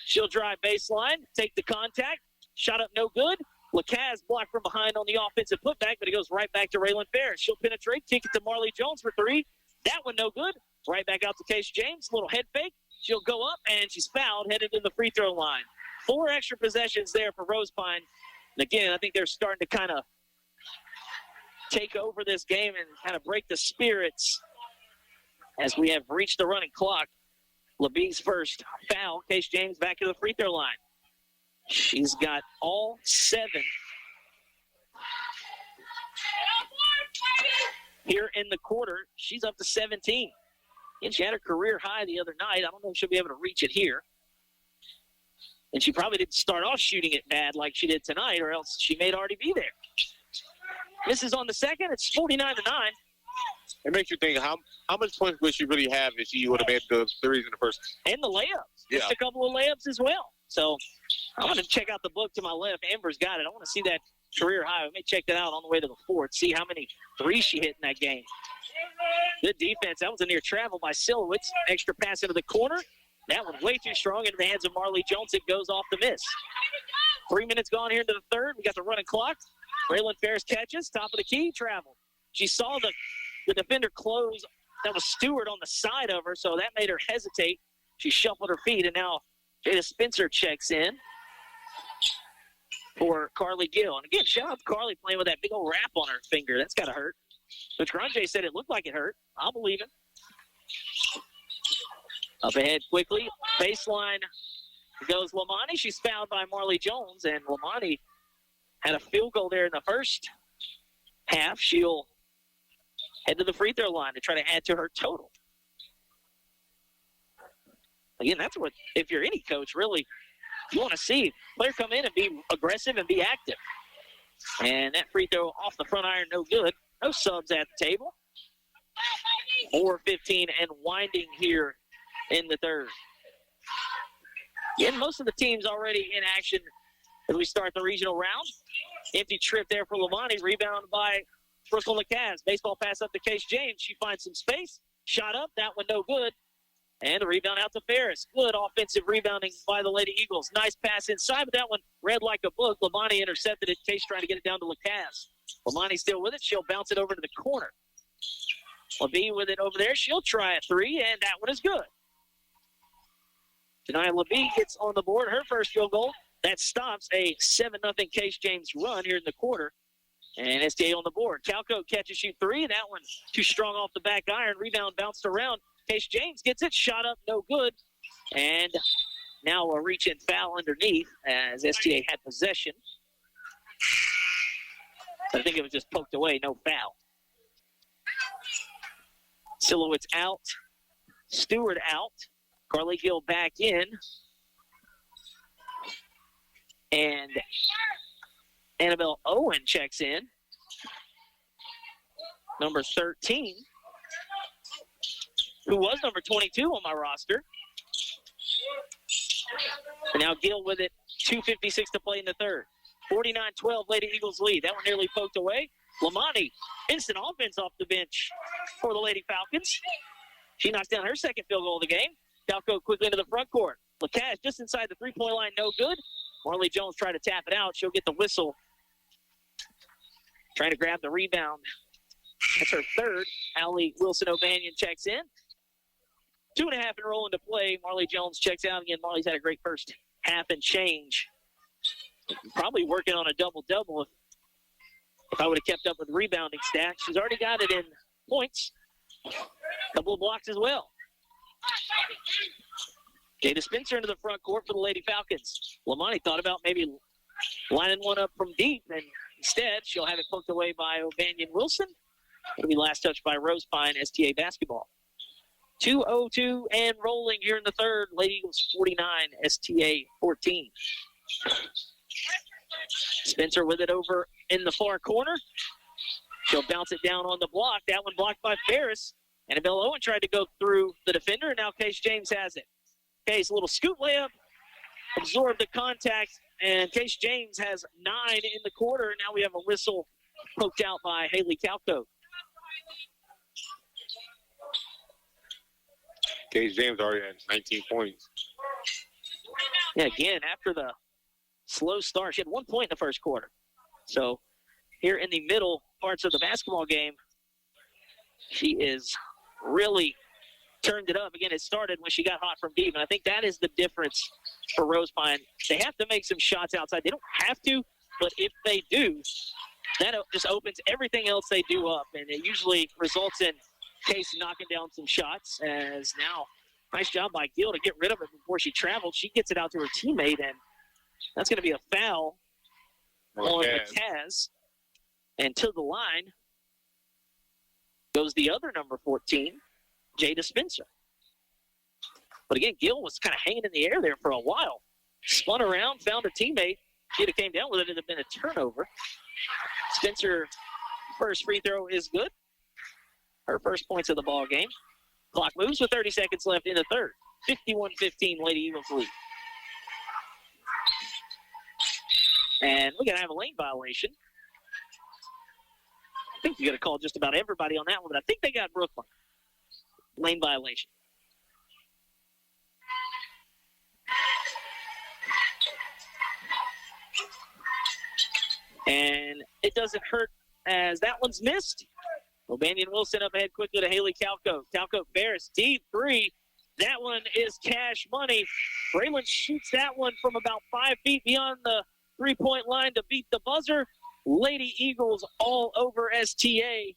She'll drive baseline, take the contact. Shot up no good. Lacaz blocked from behind on the offensive putback, but it goes right back to Raylan Ferris. She'll penetrate, kick it to Marley Jones for 3. That one no good. Right back out to Case James. Little head fake. She'll go up, and she's fouled, headed to the free throw line. 4 extra possessions there for Rosepine. And again, I think they're starting to kind of take over this game and kind of break the spirits as we have reached the running clock. LeBee's first foul. Case James back to the free throw line. She's got all 7 here in the quarter. She's up to 17. And she had her career high the other night. I don't know if she'll be able to reach it here. And she probably didn't start off shooting it bad like she did tonight, or else she may already be there. Misses on the second. It's 49-9. It makes you think, how much points would she really have if she would have made the threes in the first? And the layups. Yeah. Just a couple of layups as well. So I'm going to check out the book to my left. Amber's got it. I want to see that career high. We may check that out on the way to the fourth, see how many threes she hit in that game. Good defense. That was a near travel by Silowitz. Extra pass into the corner. That one way too strong into the hands of Marley Jones. It goes off the miss. 3 minutes gone here into the third. We got the running clock. Raylan Ferris catches. Top of the key. Travel. She saw the defender close. That was Stewart on the side of her, so that made her hesitate. She shuffled her feet, and now Jada Spencer checks in for Carly Gill. And again, shout out to Carly playing with that big old wrap on her finger. That's got to hurt. Coach Grunjay said it looked like it hurt. I'll believe it. Up ahead quickly. Baseline goes Lamani. She's fouled by Marley Jones, and Lamani had a field goal there in the first half. She'll head to the free throw line to try to add to her total. Again, that's what, if you're any coach, really, you want to see. Player come in and be aggressive and be active. And that free throw off the front iron, no good. No subs at the table. 4:15 and winding here in the third. Again, most of the teams already in action as we start the regional round. Empty trip there for Lavani. Rebound by Brooklyn Lacaz. Baseball pass up to Case James. She finds some space. Shot up. That one no good. And the rebound out to Ferris. Good offensive rebounding by the Lady Eagles. Nice pass inside, but that one read like a book. Lavani intercepted it. Case trying to get it down to Lacaz. Lavani still with it. She'll bounce it over to the corner. LaBee with it over there. She'll try a three, and that one is good. Tonight, LaBee gets on the board. Her first field goal. That stops a 7-0 Case James run here in the quarter. And STA on the board. Calco catch and shoot three. That one too strong off the back iron. Rebound bounced around. Case James gets it. Shot up, no good. And now a reach and foul underneath as STA had possession. I think it was just poked away. No foul. Silhouette's out. Stewart out. Carly Gill back in. And Annabelle Owen checks in. Number 13, who was number 22 on my roster. And now Gill with it. 2:56 to play in the third. 49-12, Lady Eagles lead. That one nearly poked away. Lamani, instant offense off the bench for the Lady Falcons. She knocks down her second field goal of the game. Calco quickly into the front court. Lacaz just inside the three-point line, no good. Marley Jones tried to tap it out. She'll get the whistle. Trying to grab the rebound. That's her third. Allie Wilson-O'Banion checks in. 2.5 and rolling to play. Marley Jones checks out again. Marley's had a great first half and change. Probably working on a double-double if I would have kept up with the rebounding stats. She's already got it in points. A couple of blocks as well. Jada Spencer into the front court for the Lady Falcons. Lamani thought about maybe lining one up from deep, and instead she'll have it poked away by O'Banion Wilson. It'll be last touched by Rosepine STA basketball. 2:02 and rolling here in the third. Lady Eagles 49, STA 14. Spencer with it over in the far corner. She'll bounce it down on the block. That one blocked by Ferris. Annabelle Owen tried to go through the defender, and now Case James has it. Case, a little scoop layup, absorbed the contact, and Case James has 9 in the quarter. Now we have a whistle poked out by Haley Calco. Case James already had 19 points. Yeah, again, after the slow start, she had 1 point in the first quarter. So here in the middle parts of the basketball game, she is really turned it up. Again, it started when she got hot from deep, and I think that is the difference for Rosepine. They have to make some shots outside. They don't have to, but if they do, that just opens everything else they do up, and it usually results in Case knocking down some shots. As now, nice job by Gill to get rid of it before she traveled. She gets it out to her teammate, and that's going to be a foul on Lacaz. And to the line goes the other number 14, Jada Spencer. But again, Gill was kind of hanging in the air there for a while. Spun around, found her teammate. She'd have came down with it. It would have been a turnover. Spencer, first free throw is good. Her first points of the ball game. Clock moves with 30 seconds left in the third. 51-15, Lady Eagles lead. And we're going to have a lane violation. I think we got to call just about everybody on that one, but I think they got Brooklyn. Lane violation. And it doesn't hurt as that one's missed. O'Banion Wilson up ahead quickly to Haley Calco. Calco Ferris, deep three. That one is cash money. Braylon shoots that one from about 5 feet beyond the three-point line to beat the buzzer. Lady Eagles all over STA.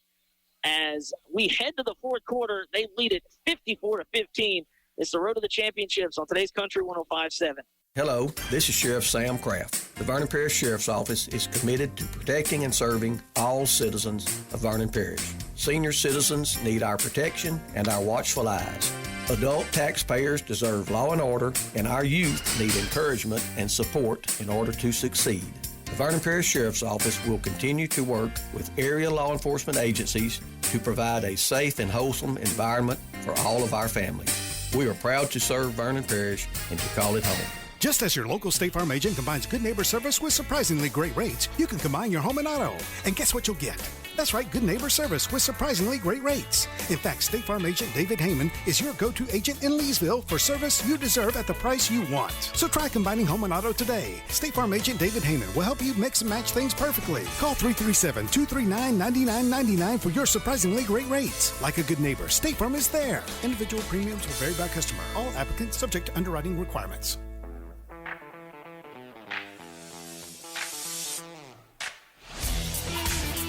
As we head to the fourth quarter, they lead it 54-15. It's the road to the championships on today's Country 105.7. Hello, this is Sheriff Sam Kraft. The Vernon Parish Sheriff's Office is committed to protecting and serving all citizens of Vernon Parish. Senior citizens need our protection and our watchful eyes. Adult taxpayers deserve law and order, and our youth need encouragement and support in order to succeed. The Vernon Parish Sheriff's Office will continue to work with area law enforcement agencies to provide a safe and wholesome environment for all of our families. We are proud to serve Vernon Parish and to call it home. Just as your local State Farm agent combines good neighbor service with surprisingly great rates, you can combine your home and auto. And guess what you'll get? That's right, good neighbor service with surprisingly great rates. In fact, State Farm agent David Heyman is your go-to agent in Leesville for service you deserve at the price you want. So try combining home and auto today. State Farm agent David Heyman will help you mix and match things perfectly. Call 337-239-9999 for your surprisingly great rates. Like a good neighbor, State Farm is there. Individual premiums will vary by customer. All applicants subject to underwriting requirements.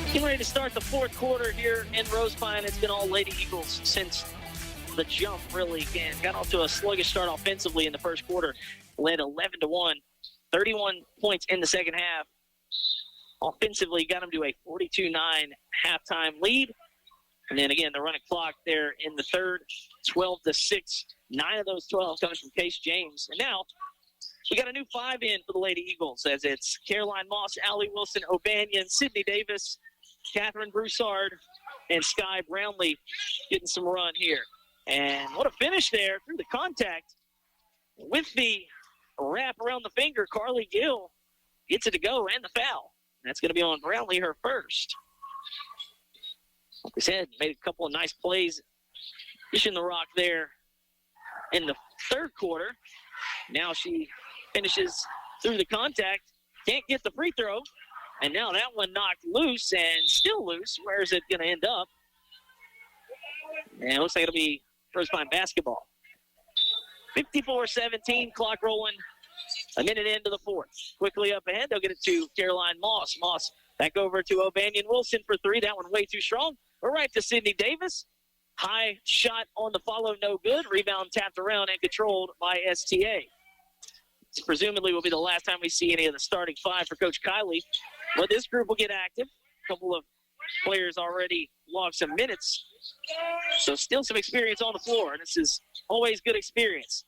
Getting ready to start the fourth quarter here in Rosepine. It's been all Lady Eagles since the jump, really. And got off to a sluggish start offensively in the first quarter. Led 11-1, 31 points in the second half. Offensively, got them to a 42-9 halftime lead. And then again, the running clock there in the third, 12-6. 9 of those 12 coming from Case James. And now we got a new 5 in for the Lady Eagles, as it's Caroline Moss, Allie Wilson, O'Banion, Sydney Davis, Catherine Broussard, and Sky Brownlee getting some run here. And what a finish there through the contact. With the wrap around the finger, Carly Gill gets it to go and the foul. That's going to be on Brownlee, her first. Like I said, made a couple of nice plays, pushing the rock there in the third quarter. Now she finishes through the contact, can't get the free throw. And now that one knocked loose and still loose. Where is it going to end up? And it looks like it'll be Rosepine basketball. 54-17, clock rolling. A minute into the fourth. Quickly up ahead, they'll get it to Caroline Moss. Moss back over to O'Banion Wilson for 3. That one way too strong. We're right to Sydney Davis. High shot on the follow, no good. Rebound tapped around and controlled by STA. This presumably will be the last time we see any of the starting 5 for Coach Kiley. But this group will get active. A couple of players already logged some minutes. So still some experience on the floor. And this is always good experience.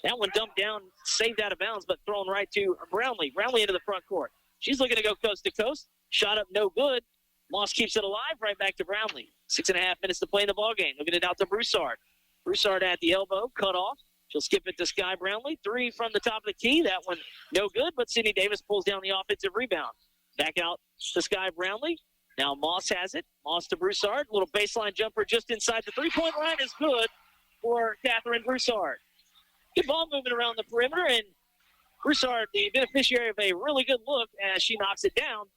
That one dumped down, saved out of bounds, but thrown right to Brownlee. Brownlee into the front court. She's looking to go coast to coast. Shot up, no good. Moss keeps it alive, right back to Brownlee. 6.5 minutes to play in the ballgame. Looking it out to Broussard. Broussard at the elbow, cut off. She'll skip it to Sky Brownlee. 3 from the top of the key. That one no good, but Sydney Davis pulls down the offensive rebound. Back out to Sky Brownlee. Now Moss has it. Moss to Broussard. Little baseline jumper just inside the three-point line is good for Catherine Broussard. Good ball movement around the perimeter, and Broussard, the beneficiary of a really good look as she knocks it down.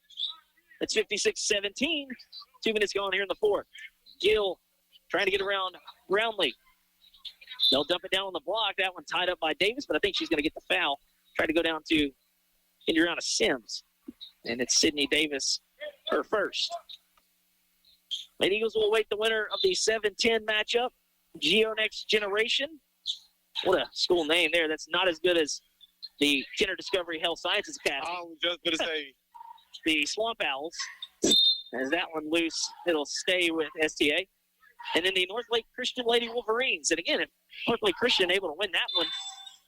It's 56-17. 2 minutes gone here in the fourth. Gill trying to get around Brownlee. They'll dump it down on the block. That one tied up by Davis, but I think she's going to get the foul. Try to go down to Indiana Sims. And it's Sydney Davis, her first. Lady Eagles will await the winner of the 7-10 matchup. Geo Next Generation. What a school name there. That's not as good as the Kenner Discovery Health Sciences Academy. I was just going to say. The Swamp Owls. As that one loose, it'll stay with STA. And then the North Lake Christian Lady Wolverines. And again, if North Lake Christian able to win that one,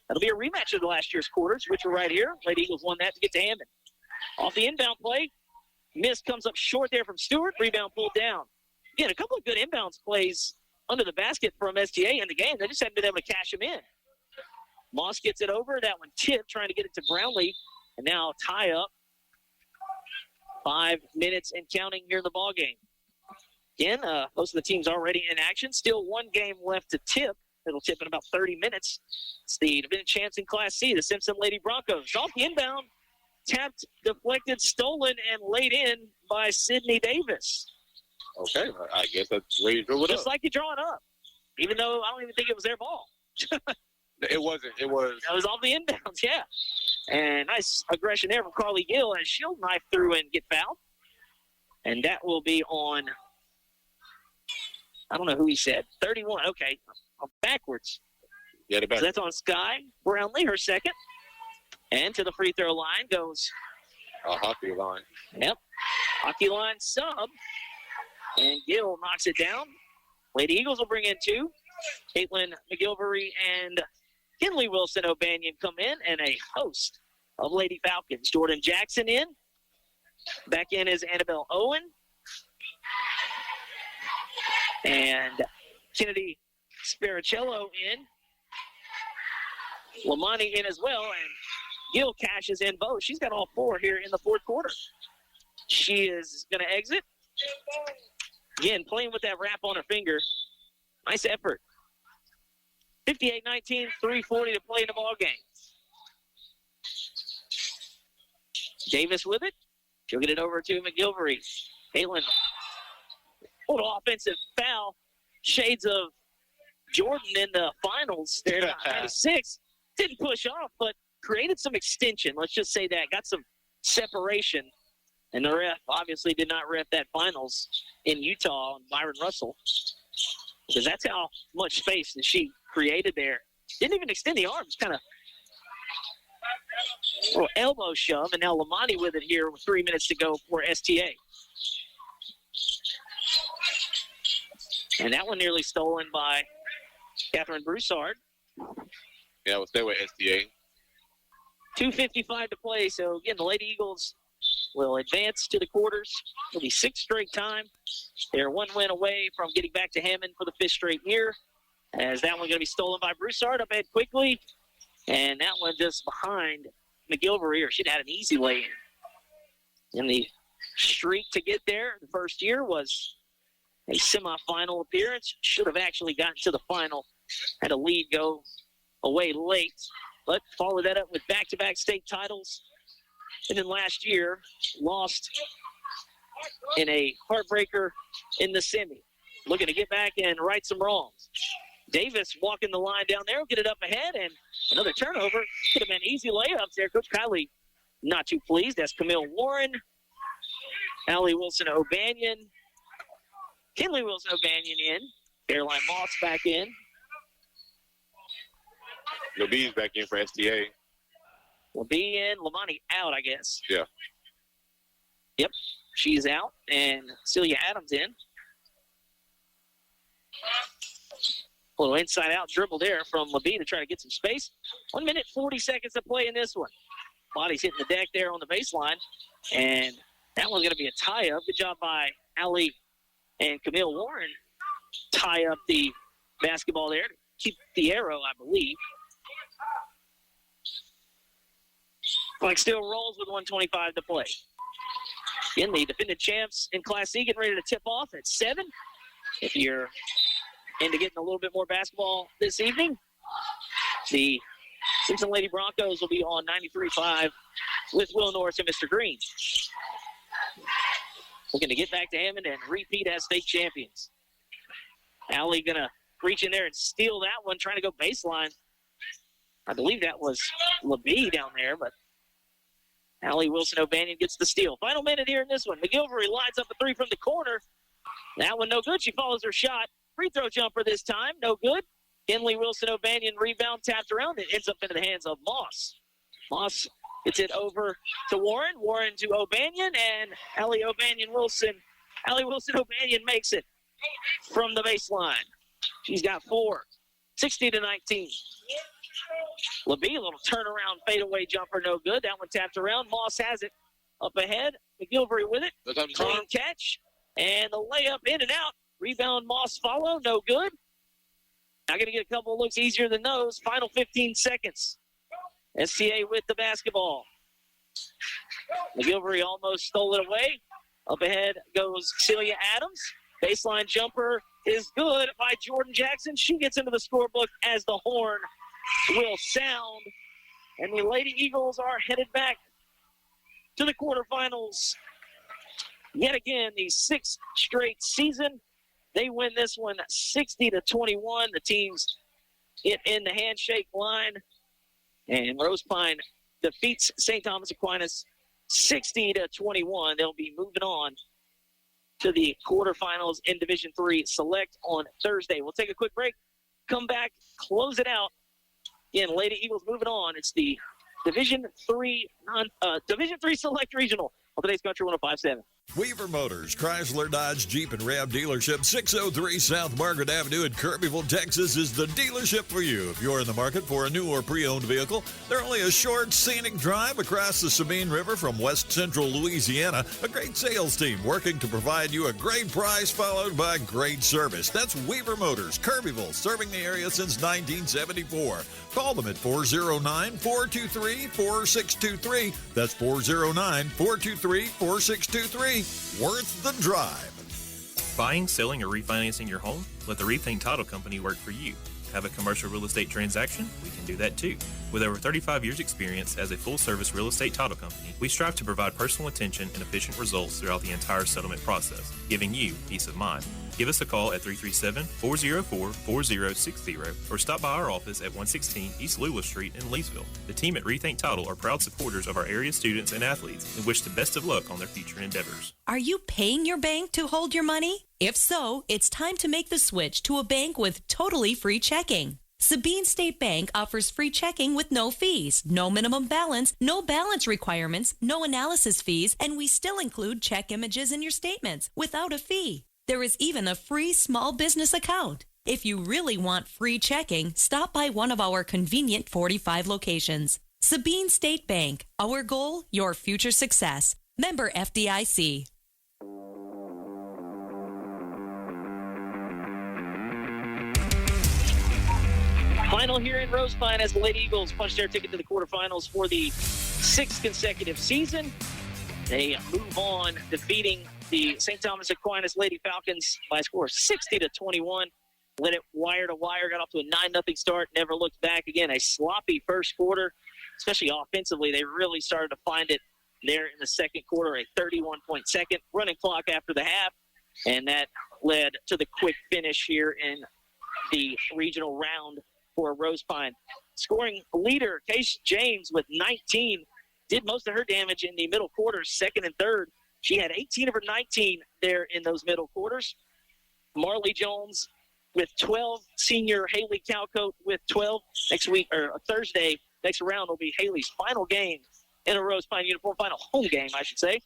that'll be a rematch of the last year's quarters, which were right here. Lady Eagles won that to get to Hammond. Off the inbound play, miss comes up short there from Stewart. Rebound pulled down. Again, a couple of good inbounds plays under the basket from STA in the game. They just haven't been able to cash them in. Moss gets it over. That one tipped, trying to get it to Brownlee. And now tie up. 5 minutes and counting here in the ballgame. Again, most of the teams already in action. Still one game left to tip. It'll tip in about 30 minutes. It's the defending champs in Class C, the Simpson Lady Broncos. Off the inbound, tapped, deflected, stolen, and laid in by Sydney Davis. Okay, I guess that's where you drew it Just up. like you draw it up, even though I don't even think it was their ball. It wasn't. It was off the inbounds, yeah. And nice aggression there from Carly Gill as she'll knife through and get fouled. And that will be on, I don't know who he said, 31. Okay, backwards. Yeah, So that's on Sky Brownlee, her second. And to the free throw line goes. a hockey line. Yep. Hockey line sub. And Gill knocks it down. Lady Eagles will bring in 2. Caitlin McGilvery and Kinley Wilson O'Banion come in, and a host of Lady Falcons. Jordan Jackson in. Back in is Annabelle Owen. And Kennedy Spiricello in. Lamani in as well, and Gill cashes in both. She's got all 4 here in the fourth quarter. She is going to exit. Again, playing with that wrap on her finger. Nice effort. 58-19, 3:40 to play in the ball game. Davis with it. She'll get it over to McGilvery. Caitlin, little offensive foul. Shades of Jordan in the finals there at 96. Didn't push off, but created some extension. Let's just say that. Got some separation. And the ref obviously did not ref that finals in Utah, Byron Russell. Because that's how much space that she created there. Didn't even extend the arms, kind of a little elbow shove. And now Lamani with it here with 3 minutes to go for STA. And that one nearly stolen by Catherine Broussard. Yeah, we'll stay with STA. 2:55 to play. So, again, the Lady Eagles will advance to the quarters for the 6th straight time. They're 1 win away from getting back to Hammond for the 5th straight year. As that one going to be stolen by Broussard up ahead quickly. And that one just behind McGilvery, or she'd had an easy lay-in. And the streak to get there the first year was a semifinal appearance. Should have actually gotten to the final. Had a lead go away late. But followed that up with back-to-back state titles. And then last year, lost in a heartbreaker in the semi. Looking to get back and right some wrongs. Davis walking the line down there, will get it up ahead, and another turnover. Could have been easy layups there. Coach Kiley not too pleased. That's Camille Warren, Allie Wilson O'Banion, Kinley Wilson O'Banion in, Caroline Moss back in. LeBee's back in for STA. LeBee in, Lamani out, I guess. Yeah. Yep, she's out, and Celia Adams in. A little inside-out dribble there from LeBee to try to get some space. 1 minute, 40 seconds to play in this one. Body's hitting the deck there on the baseline, and that one's going to be a tie-up. Good job by Allie and Camille Warren. Tie up the basketball there to keep the arrow, I believe. Fleck still rolls with 1:25 to play. Again, the defending champs in Class C getting ready to tip off at 7. If you're into getting a little bit more basketball this evening, the Simpson Lady Broncos will be on 93.5 with Will Norris and Mr. Green. Looking to get back to Hammond and repeat as state champions. Allie going to reach in there and steal that one, trying to go baseline. I believe that was LeBee down there, but Allie Wilson O'Banion gets the steal. Final minute here in this one. McGilvery lines up a 3 from the corner. That one no good. She follows her shot. Free throw jumper this time. No good. Kinley Wilson O'Banion rebound tapped around. It ends up into the hands of Moss. Moss gets it over to Warren. Warren to O'Banion, and Allie Wilson O'Banion makes it from the baseline. She's got 4. 60-19. LeBee, a little turnaround fadeaway jumper, no good. That one tapped around. Moss has it up ahead. McGilvery with it. Clean catch. And the layup in and out. Rebound, Moss follow, no good. Not going to get a couple of looks easier than those. Final 15 seconds. SCA with the basketball. McGilvery almost stole it away. Up ahead goes Celia Adams. Baseline jumper is good by Jordan Jackson. She gets into the scorebook as the horn will sound. And the Lady Eagles are headed back to the quarterfinals. Yet again, the 6th straight season. They win this one 60-21. The teams get in the handshake line. And Rosepine defeats St. Thomas Aquinas 60-21. They'll be moving on to the quarterfinals in Division III Select on Thursday. We'll take a quick break, come back, close it out. Again, Lady Eagles moving on. It's the Division III Select Regional on today's Country 105.7. Weaver Motors, Chrysler, Dodge, Jeep, and Ram dealership, 603 South Margaret Avenue in Kirbyville, Texas, is the dealership for you. If you're in the market for a new or pre-owned vehicle, they're only a short, scenic drive across the Sabine River from west central Louisiana. A great sales team working to provide you a great price followed by great service. That's Weaver Motors, Kirbyville, serving the area since 1974. Call them at 409-423-4623. That's 409-423-4623. Worth the drive. Buying, selling, or refinancing your home? Let the Rethink Title Company work for you. Have a commercial real estate transaction? We can do that too. With over 35 years experience as a full-service real estate title company, we strive to provide personal attention and efficient results throughout the entire settlement process, giving you peace of mind. Give us a call at 337-404-4060 or stop by our office at 116 East Lula Street in Leesville. The team at Rethink Title are proud supporters of our area students and athletes and wish the best of luck on their future endeavors. Are you paying your bank to hold your money? If so, it's time to make the switch to a bank with totally free checking. Sabine State Bank offers free checking with no fees, no minimum balance, no balance requirements, no analysis fees, and we still include check images in your statements without a fee. There is even a free small business account. If you really want free checking, stop by one of our convenient 45 locations. Sabine State Bank. Our goal, your future success. Member FDIC. Final here in Rosepine as the Lady Eagles punch their ticket to the quarterfinals for the 6th consecutive season. They move on, defeating the St. Thomas Aquinas Lady Falcons by a score of 60-21. Led it wire to wire, got off to a 9-0 start, never looked back. Again, a sloppy first quarter, especially offensively. They really started to find it there in the second quarter, a 31-point second running clock after the half, and that led to the quick finish here in the regional round for Rosepine. Scoring leader, Case James with 19, did most of her damage in the middle quarters, second and third. She had 18 of her 19 there in those middle quarters. Marley Jones with 12, senior Haley Calcoat with 12. Next week, or Thursday, next round will be Haley's final game in a Rosepine uniform, final home game, I should say.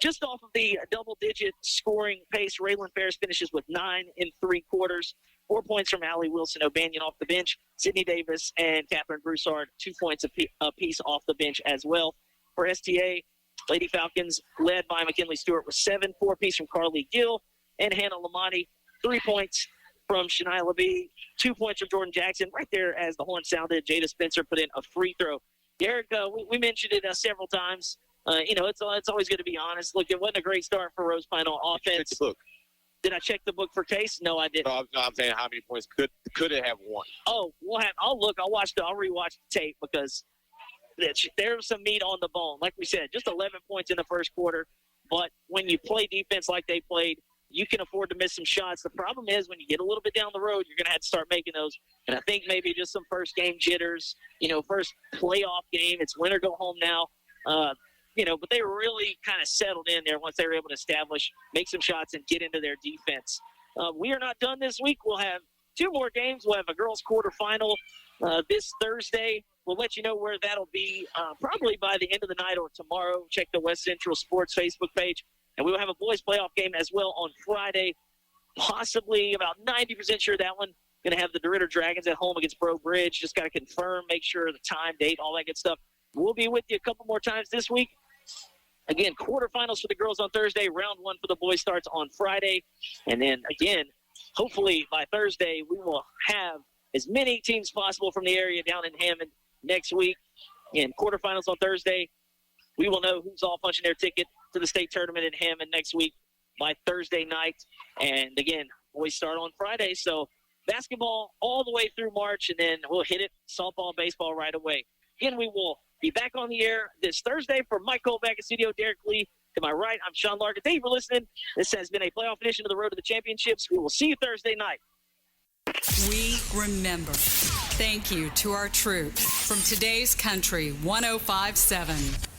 Just off of the double-digit scoring pace, Raylan Ferris finishes with 9 in 3 quarters. 4 points from Allie Wilson O'Banion off the bench. Sydney Davis and Catherine Broussard, 2 points apiece off the bench as well. For STA, Lady Falcons, led by McKinley Stewart, with 7, 4-piece from Carly Gill and Hannah Lamani. 3 points from Shania LeBee, 2 points from Jordan Jackson. Right there as the horn sounded, Jada Spencer put in a free throw. Derek, we mentioned it several times. It's always good to be honest. Look, it wasn't a great start for Rosepine on offense. Check the book. Did I check the book for Case? No, I didn't. No, I'm saying how many points could it have won? Oh, I'll look. I'll rewatch the tape because there's some meat on the bone. Like we said, just 11 points in the first quarter. But when you play defense like they played, you can afford to miss some shots. The problem is when you get a little bit down the road, you're going to have to start making those. And I think maybe just some first game jitters, first playoff game. It's win or go home now. But they really kind of settled in there once they were able to establish, make some shots, and get into their defense. We are not done this week. We'll have 2 more games. We'll have a girls' quarterfinal this Thursday. We'll let you know where that'll be probably by the end of the night or tomorrow. Check the West Central Sports Facebook page. And we will have a boys' playoff game as well on Friday. Possibly about 90% sure that one. Going to have the DeRidder Dragons at home against Breaux Bridge. Just got to confirm, make sure the time, date, all that good stuff. We'll be with you a couple more times this week. Again, quarterfinals for the girls on Thursday. Round 1 for the boys starts on Friday. And then, again, hopefully by Thursday, we will have as many teams possible from the area down in Hammond next week. In quarterfinals on Thursday, we will know who's all punching their ticket to the state tournament in Hammond next week by Thursday night. And, again, boys start on Friday. So basketball all the way through March, and then we'll hit it, softball, baseball right away. Again, we will be back on the air this Thursday. For Mike Cole back in studio, Derek Lee to my right, I'm Sean Larkin. Thank you for listening. This has been a playoff edition of the Road to the Championships. We will see you Thursday night. We remember. Thank you to our troops from today's country, 105.7.